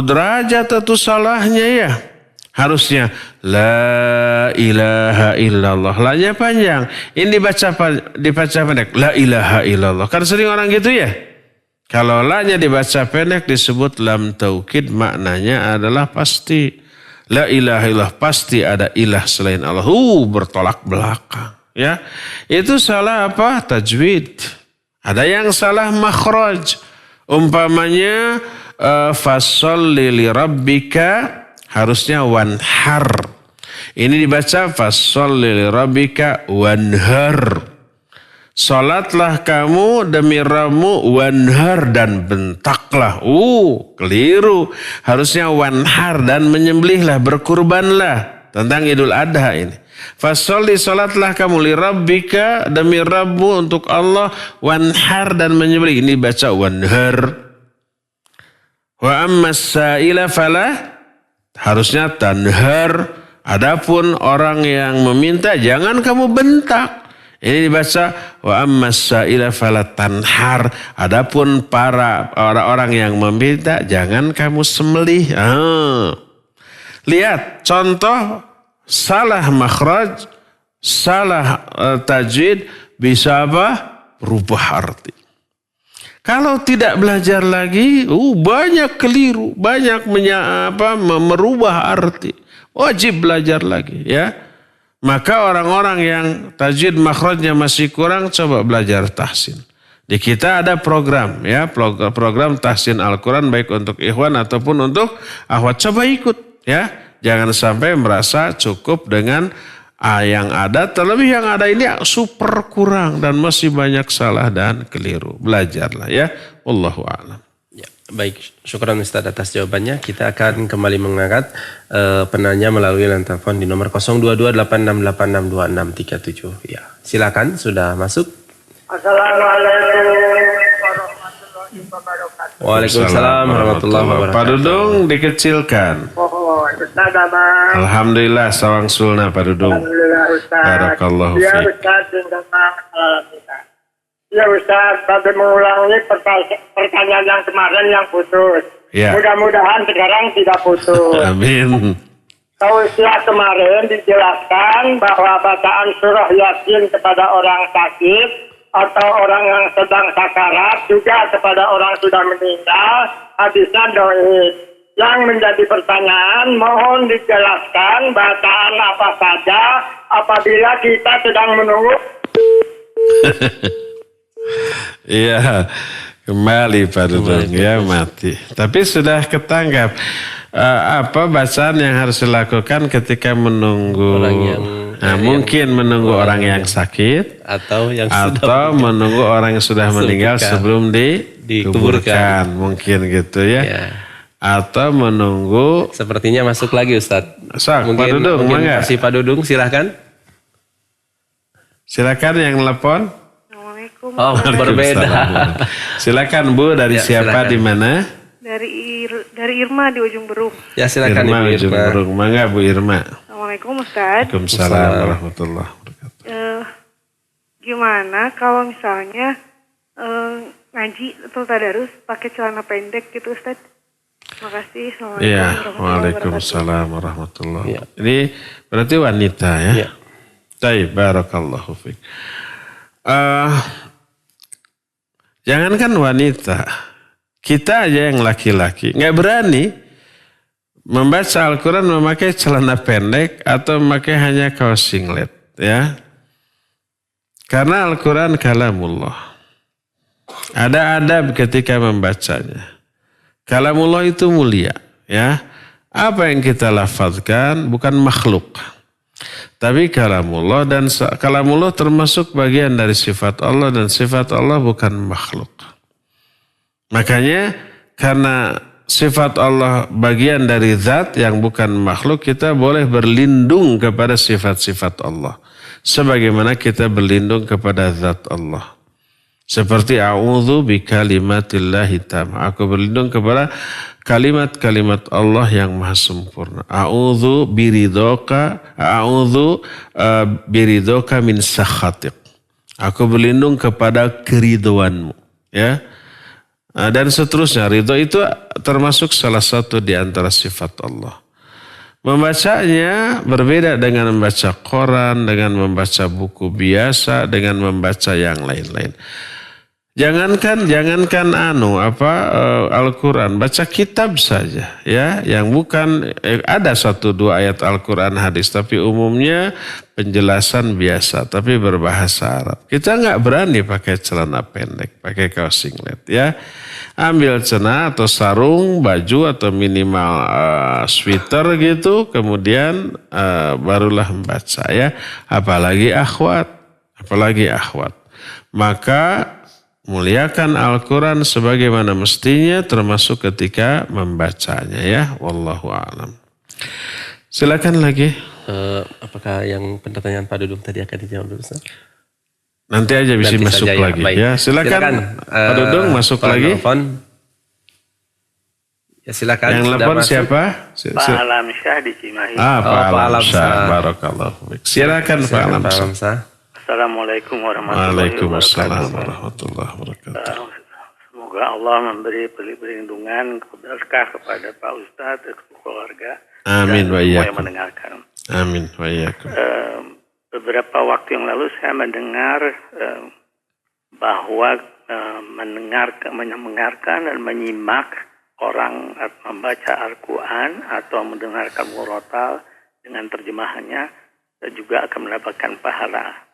derajat itu salahnya ya. Harusnya la ilaha illallah. La-nya panjang. Ini dibaca pendek. La ilaha illallah. Kan sering orang gitu ya. Kalau la-nya dibaca pendek disebut lam taukid, maknanya adalah pasti. La ilaha illallah, pasti ada ilah selain Allah. Bertolak belakang. Ya. Itu salah apa? Tajwid. Ada yang salah makhraj. Umpamanya fasholli li rabbika, harusnya wanhar. Ini dibaca fasholli li rabbika wanhar. Salatlah kamu demi Rabbmu wanhar, dan bentaklah. Keliru. Harusnya wanhar, dan menyembelihlah, berkurbanlah. Tentang Idul Adha ini. Fasholli, salatlah kamu li rabbika, demi Rabbmu, untuk Allah, wanhar, dan menyembelih. Ini dibaca wanhar. Wa ammas sa'ila falah, harusnya tanhar. Adapun orang yang meminta, jangan kamu bentak. Ini dibaca wa ammas sa'ila fala tanhar. Adapun para orang-orang yang meminta, jangan kamu sembelih. Lihat contoh salah makhraj, salah tajwid bisa apa? Berubah arti. Kalau tidak belajar lagi, banyak keliru, banyak merubah arti. Wajib belajar lagi ya. Maka orang-orang yang tajwid makhrajnya masih kurang, coba belajar tahsin. Di kita ada program ya, program tahsin Al-Quran baik untuk ikhwan ataupun untuk akhwat. Coba ikut ya. Jangan sampai merasa cukup dengan yang ada, terlebih yang ada ini super kurang dan masih banyak salah dan keliru. Belajarlah ya. Wallahu a'lam. Ya. Baik, syukuran Ustaz atas jawabannya. Kita akan kembali mengangkat penanya melalui line telepon di nomor 0286862637. Ya, silakan sudah masuk. Assalamualaikum warahmatullahi wabarakatuh. Waalaikumsalam warahmatullahi wabarakatuh. Pak Dudung dikecilkan. Oh, Ustaz Abang. Alhamdulillah sawang sulna Pak Dudung. Alhamdulillah Ustaz. Barakallahu Ya fiik. Ustaz, Alhamdulillah. Ya Ustaz, tadi mengulangi pertanyaan yang kemarin yang putus. Ya. Mudah-mudahan sekarang tidak putus. Amin. Tausiah kemarin dijelaskan bahwa bacaan surah Yasin kepada orang sakit atau orang yang sedang sakarat juga kepada orang sudah meninggal hadisnya doib. Yang menjadi pertanyaan, mohon dijelaskan bacaan apa saja apabila kita sedang menunggu. Iya, kembali Pak Dudung ya mati. Tapi sudah ketangkap apa bacaan yang harus dilakukan ketika menunggu Orang yang mungkin menunggu orang yang sakit Atau yang atau menunggu orang yang sudah meninggal sebelum dikuburkan mungkin gitu ya. Ya. Atau menunggu Sepertinya masuk lagi Ustaz. Pak Dudung, mungkin mangga. kasih Pak Dudung, silahkan. Silakan yang telepon. Assalamualaikum. Oh, berbeda. Silakan Bu, dari Ya, siapa silakan. di mana? Dari Irma di Ujung Berung. Ya silakan Irma Ibu Ujung Irma. Berung. Mangga Bu Irma. Assalamualaikum Ustaz. Waalaikumsalam warahmatullahi wabarakatuh. Gimana kalau misalnya ngaji atau tadarus pakai celana pendek gitu Ustaz? Makasih. Assalamualaikum Iya, warahmatullahi wabarakatuh. waalaikumsalam warahmatullahi Ya. wabarakatuh. Ini berarti wanita ya? Ya. Baik, barakallahu fiik. Jangankan wanita, kita aja yang laki-laki nggak berani membaca Al-Quran memakai celana pendek atau memakai hanya kaos singlet, ya. Karena Al-Quran kalamullah. Ada adab ketika membacanya. Kalamullah itu mulia, ya. Apa yang kita lafazkan bukan makhluk. Tapi kalamullah, dan kalamullah termasuk bagian dari sifat Allah, dan sifat Allah bukan makhluk. Makanya karena sifat Allah bagian dari zat yang bukan makhluk, kita boleh berlindung kepada sifat-sifat Allah. Sebagaimana kita berlindung kepada zat Allah. Seperti a'udzu bikalimatillahi tamma. Aku berlindung kepada kalimat-kalimat Allah yang maha sempurna. A'udzu biridoka min sakhatik. Aku berlindung kepada keriduanmu. Ya. Dan seterusnya. Ridho itu termasuk salah satu di antara sifat Allah. Membacanya berbeda dengan membaca Quran, dengan membaca buku biasa, dengan membaca yang lain-lain. Jangankan Al-Quran, baca kitab saja ya, yang bukan ada 1-2 ayat Al-Quran hadis, tapi umumnya penjelasan biasa tapi berbahasa Arab. Kita nggak berani pakai celana pendek, pakai kaos singlet ya. Ambil celana atau sarung, baju atau minimal sweater gitu, kemudian barulah membaca ya. Apalagi akhwat. Maka muliakan Al-Quran sebagaimana mestinya, termasuk ketika membacanya ya. Wallahu a'lam. Silakan lagi. Apakah yang pertanyaan Pak Dudung tadi akan dijawab dulu Ustaz? Nanti aja bisa Nanti masuk saja ya. lagi Baik. ya. Silakan Pak Dudung masuk Pak lagi. Nelfon. Ya silakan. Yang Sudah telepon masuk. siapa? Pak Alamsyah di Cimahi. Pak Pak Alamsyah. Alamsyah. Barakallahu fiik. Silakan Pak Silakan, Pak Alamsyah. Alamsyah. Assalamualaikum warahmatullahi Waalaikumsalam wabarakatuh. warahmatullahi wabarakatuh. Semoga Allah memberi perlindungan berkah kepada Pak Ustadz dan keluarga. Amin dan wa semua yang iyyakum. mendengarkan. Amin wa iyyakum. Beberapa waktu yang lalu saya mendengar bahwa mendengarkan dan menyimak orang membaca Al-Quran atau mendengarkan murotal dengan terjemahannya juga akan mendapatkan pahala.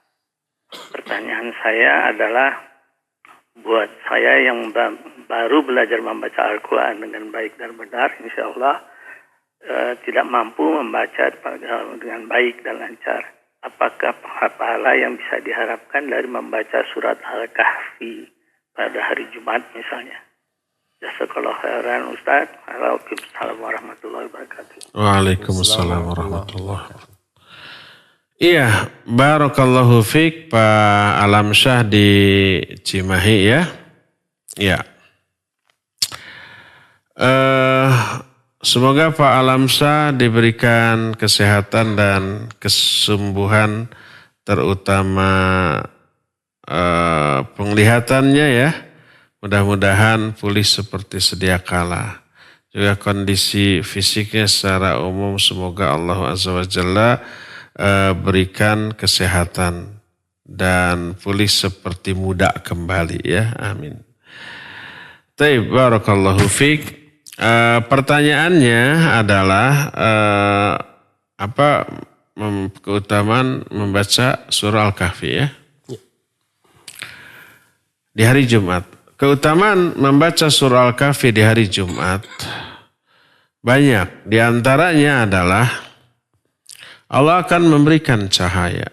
Pertanyaan saya adalah, buat saya yang baru belajar membaca Al-Quran dengan baik dan benar, insya Allah tidak mampu membaca dengan baik dan lancar. Apakah pahala yang bisa diharapkan dari membaca surat Al-Kahfi pada hari Jumat misalnya? Jazakallah khairan Ustaz. Waalaikumsalam warahmatullahi wabarakatuh. Waalaikumsalam warahmatullahi wabarakatuh. Iya, barakallahu fiik Pak Alamsyah di Cimahi ya. Ya. Semoga Pak Alamsyah diberikan kesehatan dan kesembuhan, terutama penglihatannya ya. Mudah-mudahan pulih seperti sedia kala. Juga kondisi fisiknya secara umum semoga Allah Azza wa Jalla berikan kesehatan dan pulih seperti muda kembali ya. Amin. Taib, barakallahu fiik. Pertanyaannya adalah keutamaan membaca surah Al-Kahfi ya? Di hari Jumat. Keutamaan membaca surah Al-Kahfi di hari Jumat banyak. Di antaranya adalah Allah akan memberikan cahaya.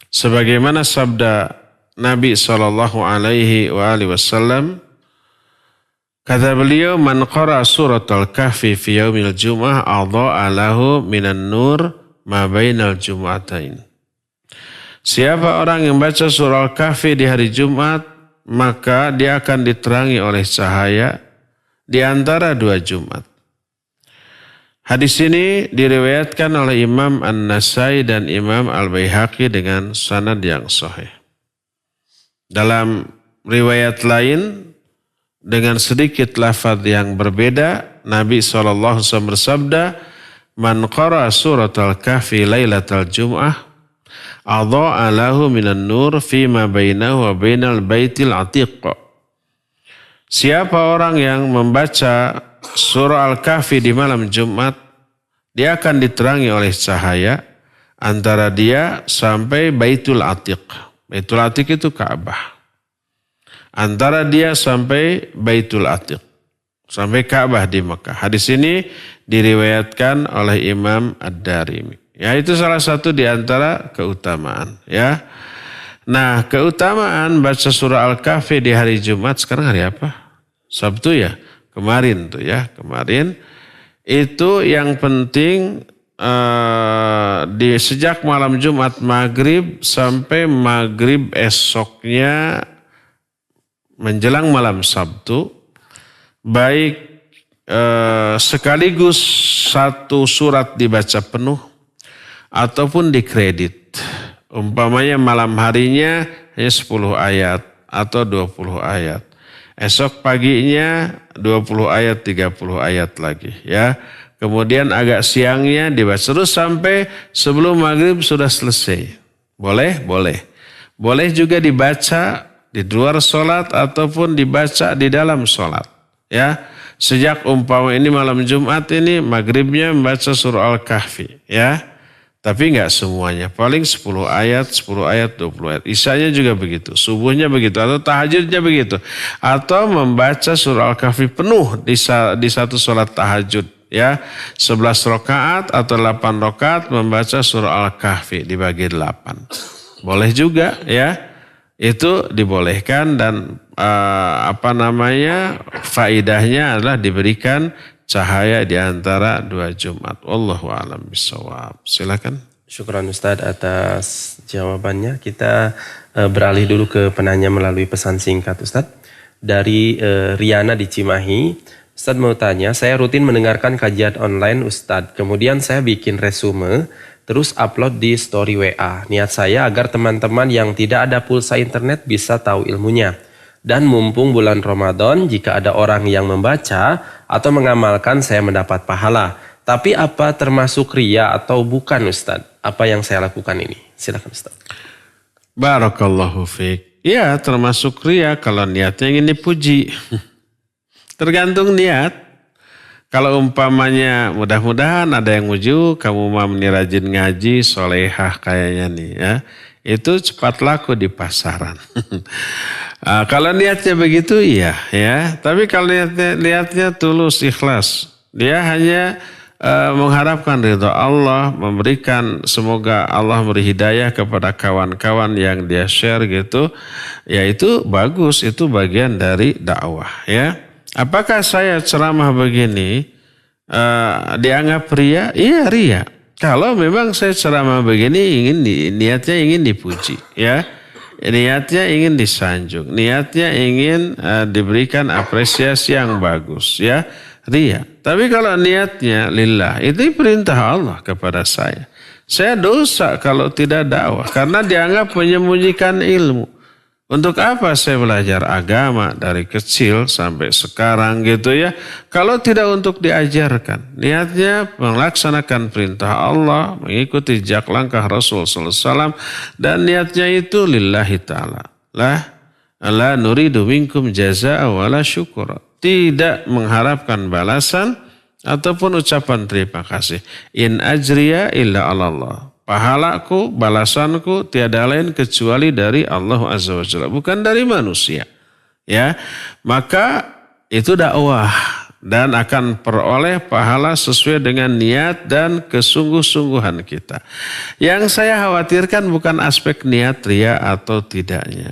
Sebagaimana sabda Nabi SAW, kata beliau, man qara surat al-kahfi fi yaumil jum'ah adha'a lahu minan nur ma bainal jum'atain. Siapa orang yang baca surah al-kahfi di hari Jumat, maka dia akan diterangi oleh cahaya di antara dua Jumat. Hadis ini diriwayatkan oleh Imam An-Nasai dan Imam Al-Baihaqi dengan sanad yang sahih. Dalam riwayat lain, dengan sedikit lafaz yang berbeda, Nabi SAW bersabda, man qara surat al-kahfi lailatal jum'ah, adha'a lahu minan nur fima bainahu wa bainal baitil atiq. Siapa orang yang membaca surah Al-Kahfi di malam Jumat, dia akan diterangi oleh cahaya antara dia sampai Baitul Atiq. Baitul Atiq itu Ka'bah. Antara dia sampai Baitul Atiq. Sampai Ka'bah di Mekah. Hadis ini diriwayatkan oleh Imam Ad-Darimi. Ya, itu salah satu di antara keutamaan. Ya. Nah, keutamaan baca surah Al-Kahfi di hari Jumat, sekarang hari apa? Sabtu ya? Kemarin tuh ya, kemarin. Itu yang penting di sejak malam Jumat maghrib sampai maghrib esoknya menjelang malam Sabtu, baik sekaligus satu surat dibaca penuh ataupun dikredit. Umpamanya malam harinya hanya 10 ayat atau 20 ayat. Esok paginya 20 ayat, 30 ayat lagi ya. Kemudian agak siangnya dibaca terus sampai sebelum maghrib sudah selesai. Boleh? Boleh. Boleh juga dibaca di luar sholat ataupun dibaca di dalam sholat. Ya. Sejak umpama ini malam Jumat ini maghribnya membaca surah Al-Kahfi. Ya. Tapi enggak semuanya. Paling 10 ayat, 20 ayat. Isyanya juga begitu. Subuhnya begitu. Atau tahajudnya begitu. Atau membaca surah Al-Kahfi penuh di satu sholat tahajud. Ya, 11 rakaat atau 8 rakaat membaca surah Al-Kahfi dibagi 8. Boleh juga ya. Itu dibolehkan dan faidahnya adalah diberikan cahaya di antara dua Jumat. Wallahu a'lam bishawab. Silakan. Syukran Ustadz atas jawabannya. Kita beralih dulu ke penanya melalui pesan singkat Ustadz. Dari Riana di Cimahi. Ustadz mau tanya, saya rutin mendengarkan kajian online Ustadz. Kemudian saya bikin resume, terus upload di story WA. Niat saya agar teman-teman yang tidak ada pulsa internet bisa tahu ilmunya. Dan mumpung bulan Ramadan, jika ada orang yang membaca atau mengamalkan, saya mendapat pahala. Tapi apa termasuk riya atau bukan Ustadz? Apa yang saya lakukan ini? Silakan Ustadz. Barakallahu fiik. Ya, termasuk riya kalau niatnya ingin dipuji. Tergantung niat. Kalau umpamanya mudah-mudahan ada yang muju, kamu mau rajin ngaji, solehah kayaknya nih ya. Itu cepat laku di pasaran. Kalau niatnya begitu iya ya. Tapi kalau niatnya tulus ikhlas, dia hanya mengharapkan ridha Allah, memberikan semoga Allah beri hidayah kepada kawan-kawan yang dia share gitu, ya itu bagus, itu bagian dari dakwah ya. Apakah saya ceramah begini dianggap ria? Iya ria. Kalau memang saya ceramah begini niatnya ingin dipuji ya. Niatnya ingin disanjung, niatnya ingin diberikan apresiasi yang bagus ya, ria. Tapi kalau niatnya lillah, itu perintah Allah kepada saya. Saya dosa kalau tidak dakwah karena dianggap menyembunyikan ilmu. Untuk apa saya belajar agama dari kecil sampai sekarang gitu ya? Kalau tidak untuk diajarkan, niatnya melaksanakan perintah Allah, mengikuti jejak langkah Rasul sallallahu alaihi wasallam, dan niatnya itu lillahi ta'ala. La nuridu minkum jazaa'a wala syukura. Tidak mengharapkan balasan ataupun ucapan terima kasih. In ajriya illa 'ala Allah. Pahalaku, balasanku tiada lain kecuali dari Allah Azza wa Jalla, bukan dari manusia. Ya, maka itu dakwah dan akan peroleh pahala sesuai dengan niat dan kesungguh-sungguhan kita. Yang saya khawatirkan bukan aspek niat ria atau tidaknya.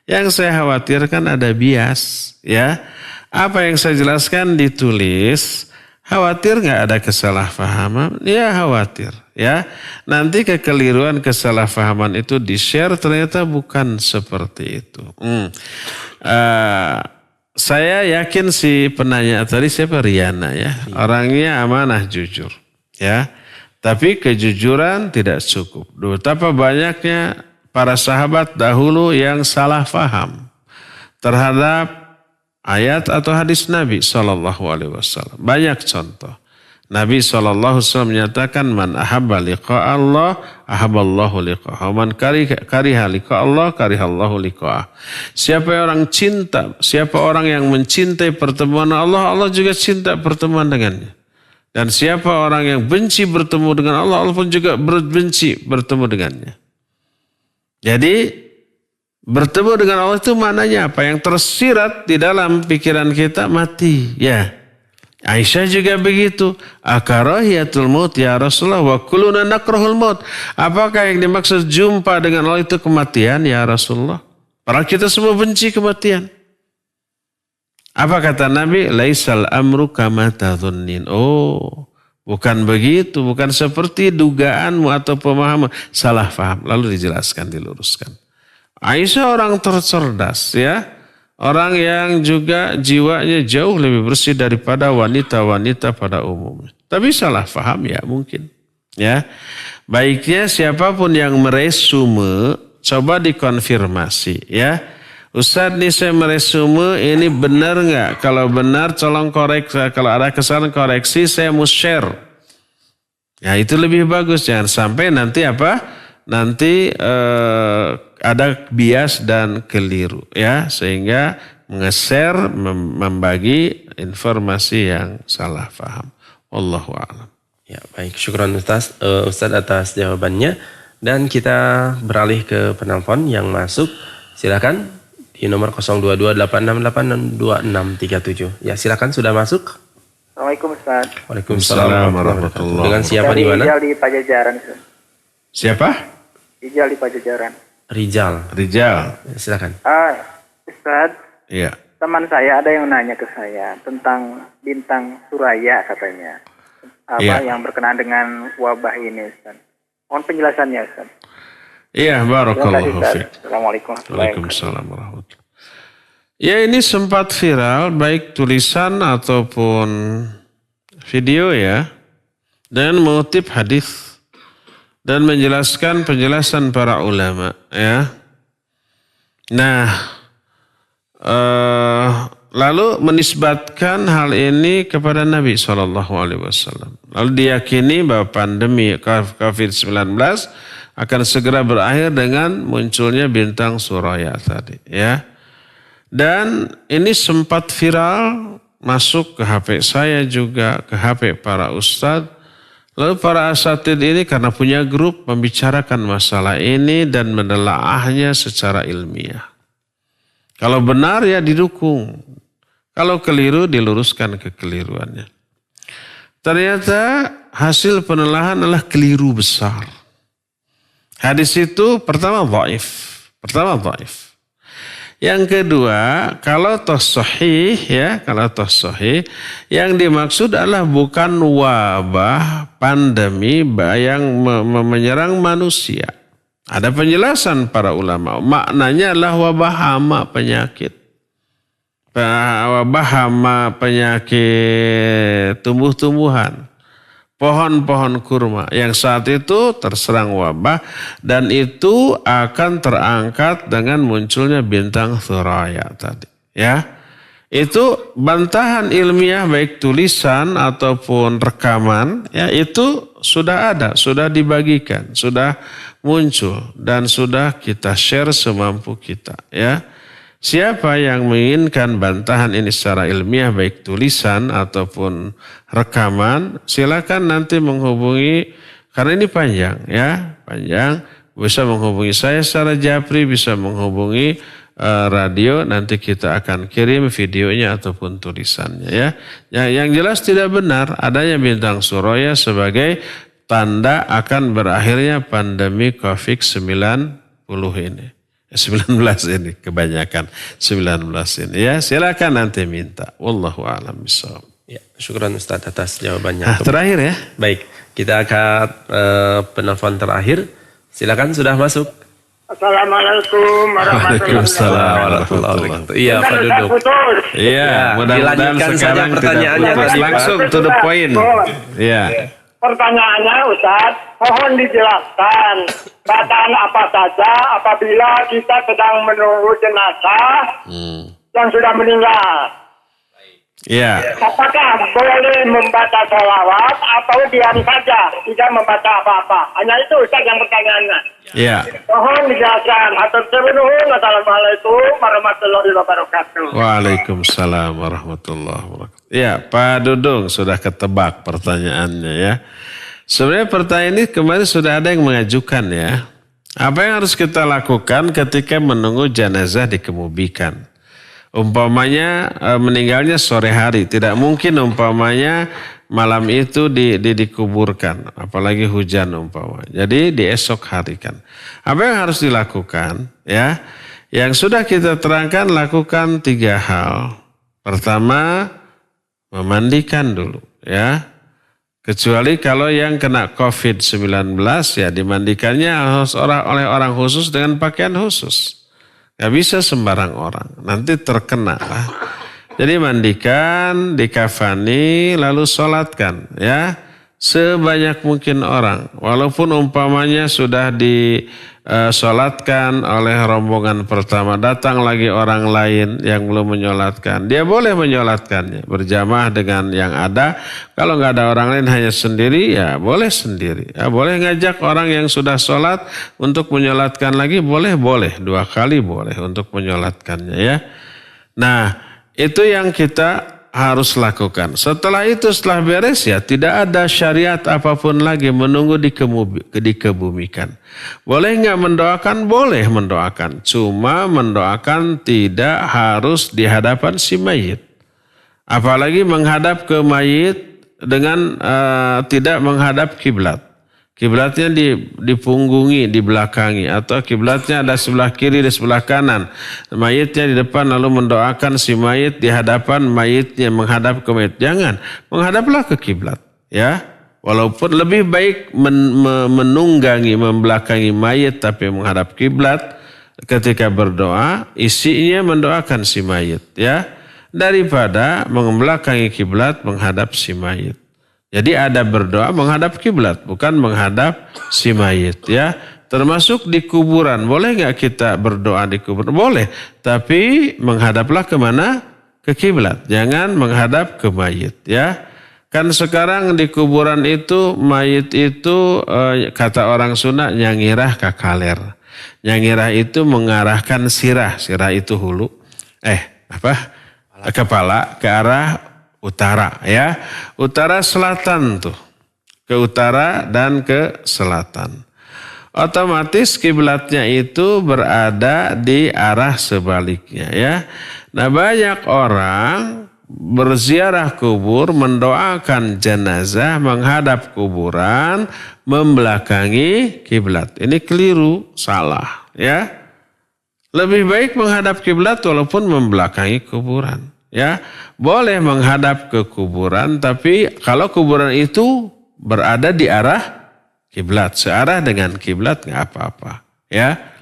Yang saya khawatirkan ada bias, ya. Apa yang saya jelaskan ditulis. Khawatir nggak ada kesalahpahaman? Ya khawatir. Ya, nanti kekeliruan kesalahpahaman itu di-share ternyata bukan seperti itu. Saya yakin si penanya tadi siapa, Riana ya, orangnya amanah jujur. Ya, tapi kejujuran tidak cukup. Betapa banyaknya para sahabat dahulu yang salah faham terhadap ayat atau hadis Nabi SAW. Banyak contoh. Nabi SAW menyatakan, man ahabba liqa Allah, ahabballahu liqa'ah. Man kariha liqa Allah, karihallahu liqa'ah. Siapa orang yang mencintai pertemuan Allah, Allah juga cinta pertemuan dengannya. Dan siapa orang yang benci bertemu dengan Allah, Allah pun juga benci bertemu dengannya. Jadi, bertemu dengan Allah itu maknanya apa? Yang tersirat di dalam pikiran kita mati. Ya. Aisyah juga begitu. Akarahiyatul maut ya Rasulullah wa kulluna nakrahul maut. Apakah yang dimaksud jumpa dengan Allah itu kematian ya Rasulullah? Padahal kita semua benci kematian. Apa kata Nabi? Laisal amru kama tadhunnin. Oh, bukan begitu. Bukan seperti dugaanmu atau pemahaman. Salah faham. Lalu dijelaskan, diluruskan. Aisyah orang tercerdas ya. Orang yang juga jiwanya jauh lebih bersih daripada wanita-wanita pada umumnya. Tapi salah faham ya mungkin. Ya. Baiknya siapapun yang meresume, coba dikonfirmasi ya. Ustadz nih saya meresume ini benar nggak? Kalau benar tolong koreksi. Kalau ada kesalahan koreksi saya mau share. Ya itu lebih bagus. Jangan sampai nanti apa? Nanti ada bias dan keliru ya, sehingga nge-share membagi informasi yang salah paham. Wallahu a'lam. Ya, baik, syukran Ustaz atas jawabannya, dan kita beralih ke penelpon yang masuk. Silakan di nomor 0228682637. Ya, silakan sudah masuk. Assalamualaikum Ustaz. Waalaikumsalam warahmatullahi wabarakatuh. Dengan siapa di mana? Rijal di Pajajaran Ustaz. Siapa? Rijal di Pajajaran. Rijal. Rijal. Silakan. Ustaz. Iya. Teman saya ada yang nanya ke saya tentang bintang Suraya katanya. Yang berkenaan dengan wabah ini Ustaz. Mohon penjelasannya Ustaz. Iya, barakallahu fiik. Assalamualaikum warahmatullahi wabarakatuh. Waalaikumsalam warahmatullahi. Ya ini sempat viral baik tulisan ataupun video ya, dan mengutip hadis dan menjelaskan penjelasan para ulama ya. Nah, lalu menisbatkan hal ini kepada Nabi SAW. Lalu diyakini bahwa pandemi COVID-19 akan segera berakhir dengan munculnya bintang Suraya tadi ya. Dan ini sempat viral, masuk ke HP saya juga, ke HP para ustadz. Lalu para asatid ini karena punya grup membicarakan masalah ini dan menelaahnya secara ilmiah. Kalau benar ya didukung. Kalau keliru diluruskan kekeliruannya. Ternyata hasil penelaahan adalah keliru besar. Hadis itu pertama dhaif. Yang kedua, kalau toh sahih ya, yang dimaksud adalah bukan wabah pandemi yang menyerang manusia. Ada penjelasan para ulama, maknanya adalah wabah hama penyakit. Wabah hama penyakit tumbuh-tumbuhan. Pohon-pohon kurma yang saat itu terserang wabah dan itu akan terangkat dengan munculnya bintang Thuraya tadi. Ya, itu bantahan ilmiah baik tulisan ataupun rekaman ya itu sudah ada, sudah dibagikan, sudah muncul dan sudah kita share semampu kita ya. Siapa yang menginginkan bantahan ini secara ilmiah baik tulisan ataupun rekaman, silakan nanti menghubungi, karena ini panjang ya, bisa menghubungi saya secara japri, bisa menghubungi radio, nanti kita akan kirim videonya ataupun tulisannya ya. Yang jelas tidak benar adanya bintang Suraya sebagai tanda akan berakhirnya pandemi COVID-19 ini. 19 ini kebanyakan 19 ini ya, silakan nanti minta. Wallahu a'lam bishawab. Ya, syukran Ustaz atas jawabannya. Terakhir ya. Baik, kita akan penelpon terakhir. Silakan sudah masuk. Assalamualaikum warahmatullahi wabarakatuh. Iya, Pak Duduk. Iya, mudah-mudahan sekarang pertanyaannya tadi langsung to the point. Iya. Pertanyaannya Ustaz, mohon dijelaskan bacaan apa saja apabila kita sedang menunggu jenazah yang sudah meninggal. Iya. Apakah boleh membaca sholawat atau diam saja, tidak membaca apa-apa? Hanya itu Ustaz yang pertanyaannya. Iya. Mohon dijelaskan. Assalamualaikum warahmatullahi wabarakatuh. Waalaikumsalam warahmatullahi wabarakatuh. Ya, Pak Dudung sudah ketebak pertanyaannya ya. Sebenarnya pertanyaan ini kemarin sudah ada yang mengajukan ya. Apa yang harus kita lakukan ketika menunggu jenazah dikebumikan? Umpamanya meninggalnya sore hari, tidak mungkin umpamanya malam itu dikuburkan, apalagi hujan umpamanya. Jadi di esok hari kan. Apa yang harus dilakukan ya? Yang sudah kita terangkan, lakukan 3 hal. Pertama, memandikan dulu ya. Kecuali kalau yang kena COVID-19 ya dimandikannya harus oleh orang khusus dengan pakaian khusus. Gak bisa sembarang orang, nanti terkena lah. Jadi mandikan, dikafani, lalu sholatkan ya. Sebanyak mungkin orang. Walaupun umpamanya sudah disolatkan oleh rombongan pertama, datang lagi orang lain yang belum menyolatkan. Dia boleh menyolatkannya, berjamaah dengan yang ada. Kalau nggak ada orang lain hanya sendiri, ya boleh sendiri. Ya, boleh ngajak orang yang sudah sholat untuk menyolatkan lagi, boleh 2 kali boleh untuk menyolatkannya ya. Nah, itu yang kita harus lakukan. Setelah itu, setelah beres ya, tidak ada syariat apapun lagi menunggu dikebumikan. Boleh nggak mendoakan? Boleh mendoakan. Cuma mendoakan tidak harus di hadapan si mayit. Apalagi menghadap ke mayit dengan tidak menghadap kiblat. Kiblatnya dipunggungi, dibelakangi, atau kiblatnya ada sebelah kiri, di sebelah kanan. Mayitnya di depan, lalu mendoakan si mayit di hadapan mayitnya, menghadap ke mayit. Jangan, menghadaplah ke kiblat. Ya, walaupun lebih baik menunggangi, membelakangi mayit, tapi menghadap kiblat ketika berdoa, isinya mendoakan si mayit. Ya, daripada membelakangi kiblat, menghadap si mayit. Jadi ada berdoa menghadap kiblat, bukan menghadap si mayit ya. Termasuk di kuburan, boleh nggak kita berdoa di kuburan? Boleh, tapi menghadaplah kemana? Ke kiblat, jangan menghadap ke mayit ya. Kan sekarang di kuburan itu mayit itu kata orang Sunda nyangirah kakaler. Nyangirah itu mengarahkan sirah itu hulu. Kepala ke arah utara ya, utara selatan tuh, ke utara dan ke selatan. Otomatis kiblatnya itu berada di arah sebaliknya ya. Nah banyak orang berziarah kubur, mendoakan jenazah, menghadap kuburan, membelakangi kiblat. Ini keliru, salah, ya. Lebih baik menghadap kiblat walaupun membelakangi kuburan, ya. Boleh menghadap ke kuburan, tapi kalau kuburan itu berada di arah kiblat, searah dengan kiblat nggak apa-apa, ya.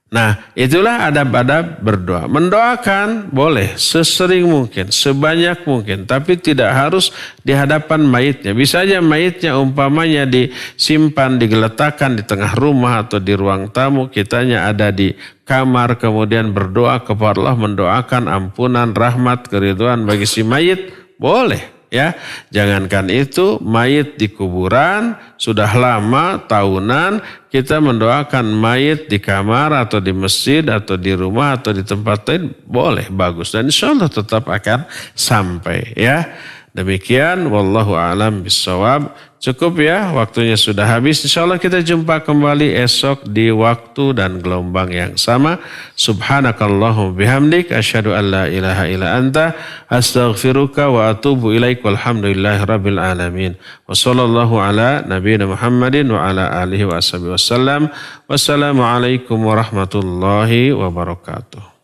Nah, itulah adab-adab berdoa. Mendoakan boleh sesering mungkin, sebanyak mungkin, tapi tidak harus di hadapan mayitnya. Bisa aja mayitnya umpamanya disimpan, digeletakkan di tengah rumah atau di ruang tamu, kitanya ada di kamar, kemudian berdoa kepada Allah, mendoakan ampunan, rahmat, keridhaan bagi si mayit, boleh. Ya, jangankan itu, mayit di kuburan sudah lama tahunan kita mendoakan mayit di kamar atau di masjid atau di rumah atau di tempat lain, boleh, bagus, dan insya Allah tetap akan sampai, ya. Demikian, wallahu a'lam bissawab. Cukup ya, waktunya sudah habis. Insya Allah kita jumpa kembali esok di waktu dan gelombang yang sama. Subhanakallahumma bihamdik, asyhadu an la ilaha illa anta, astaghfiruka wa atubu ilaik, walhamdulillahi rabbil alamin. Wa sallallahu ala nabiyina Muhammadin wa ala alihi wa ashabihi wasallam. Wassalamualaikum warahmatullahi wabarakatuh.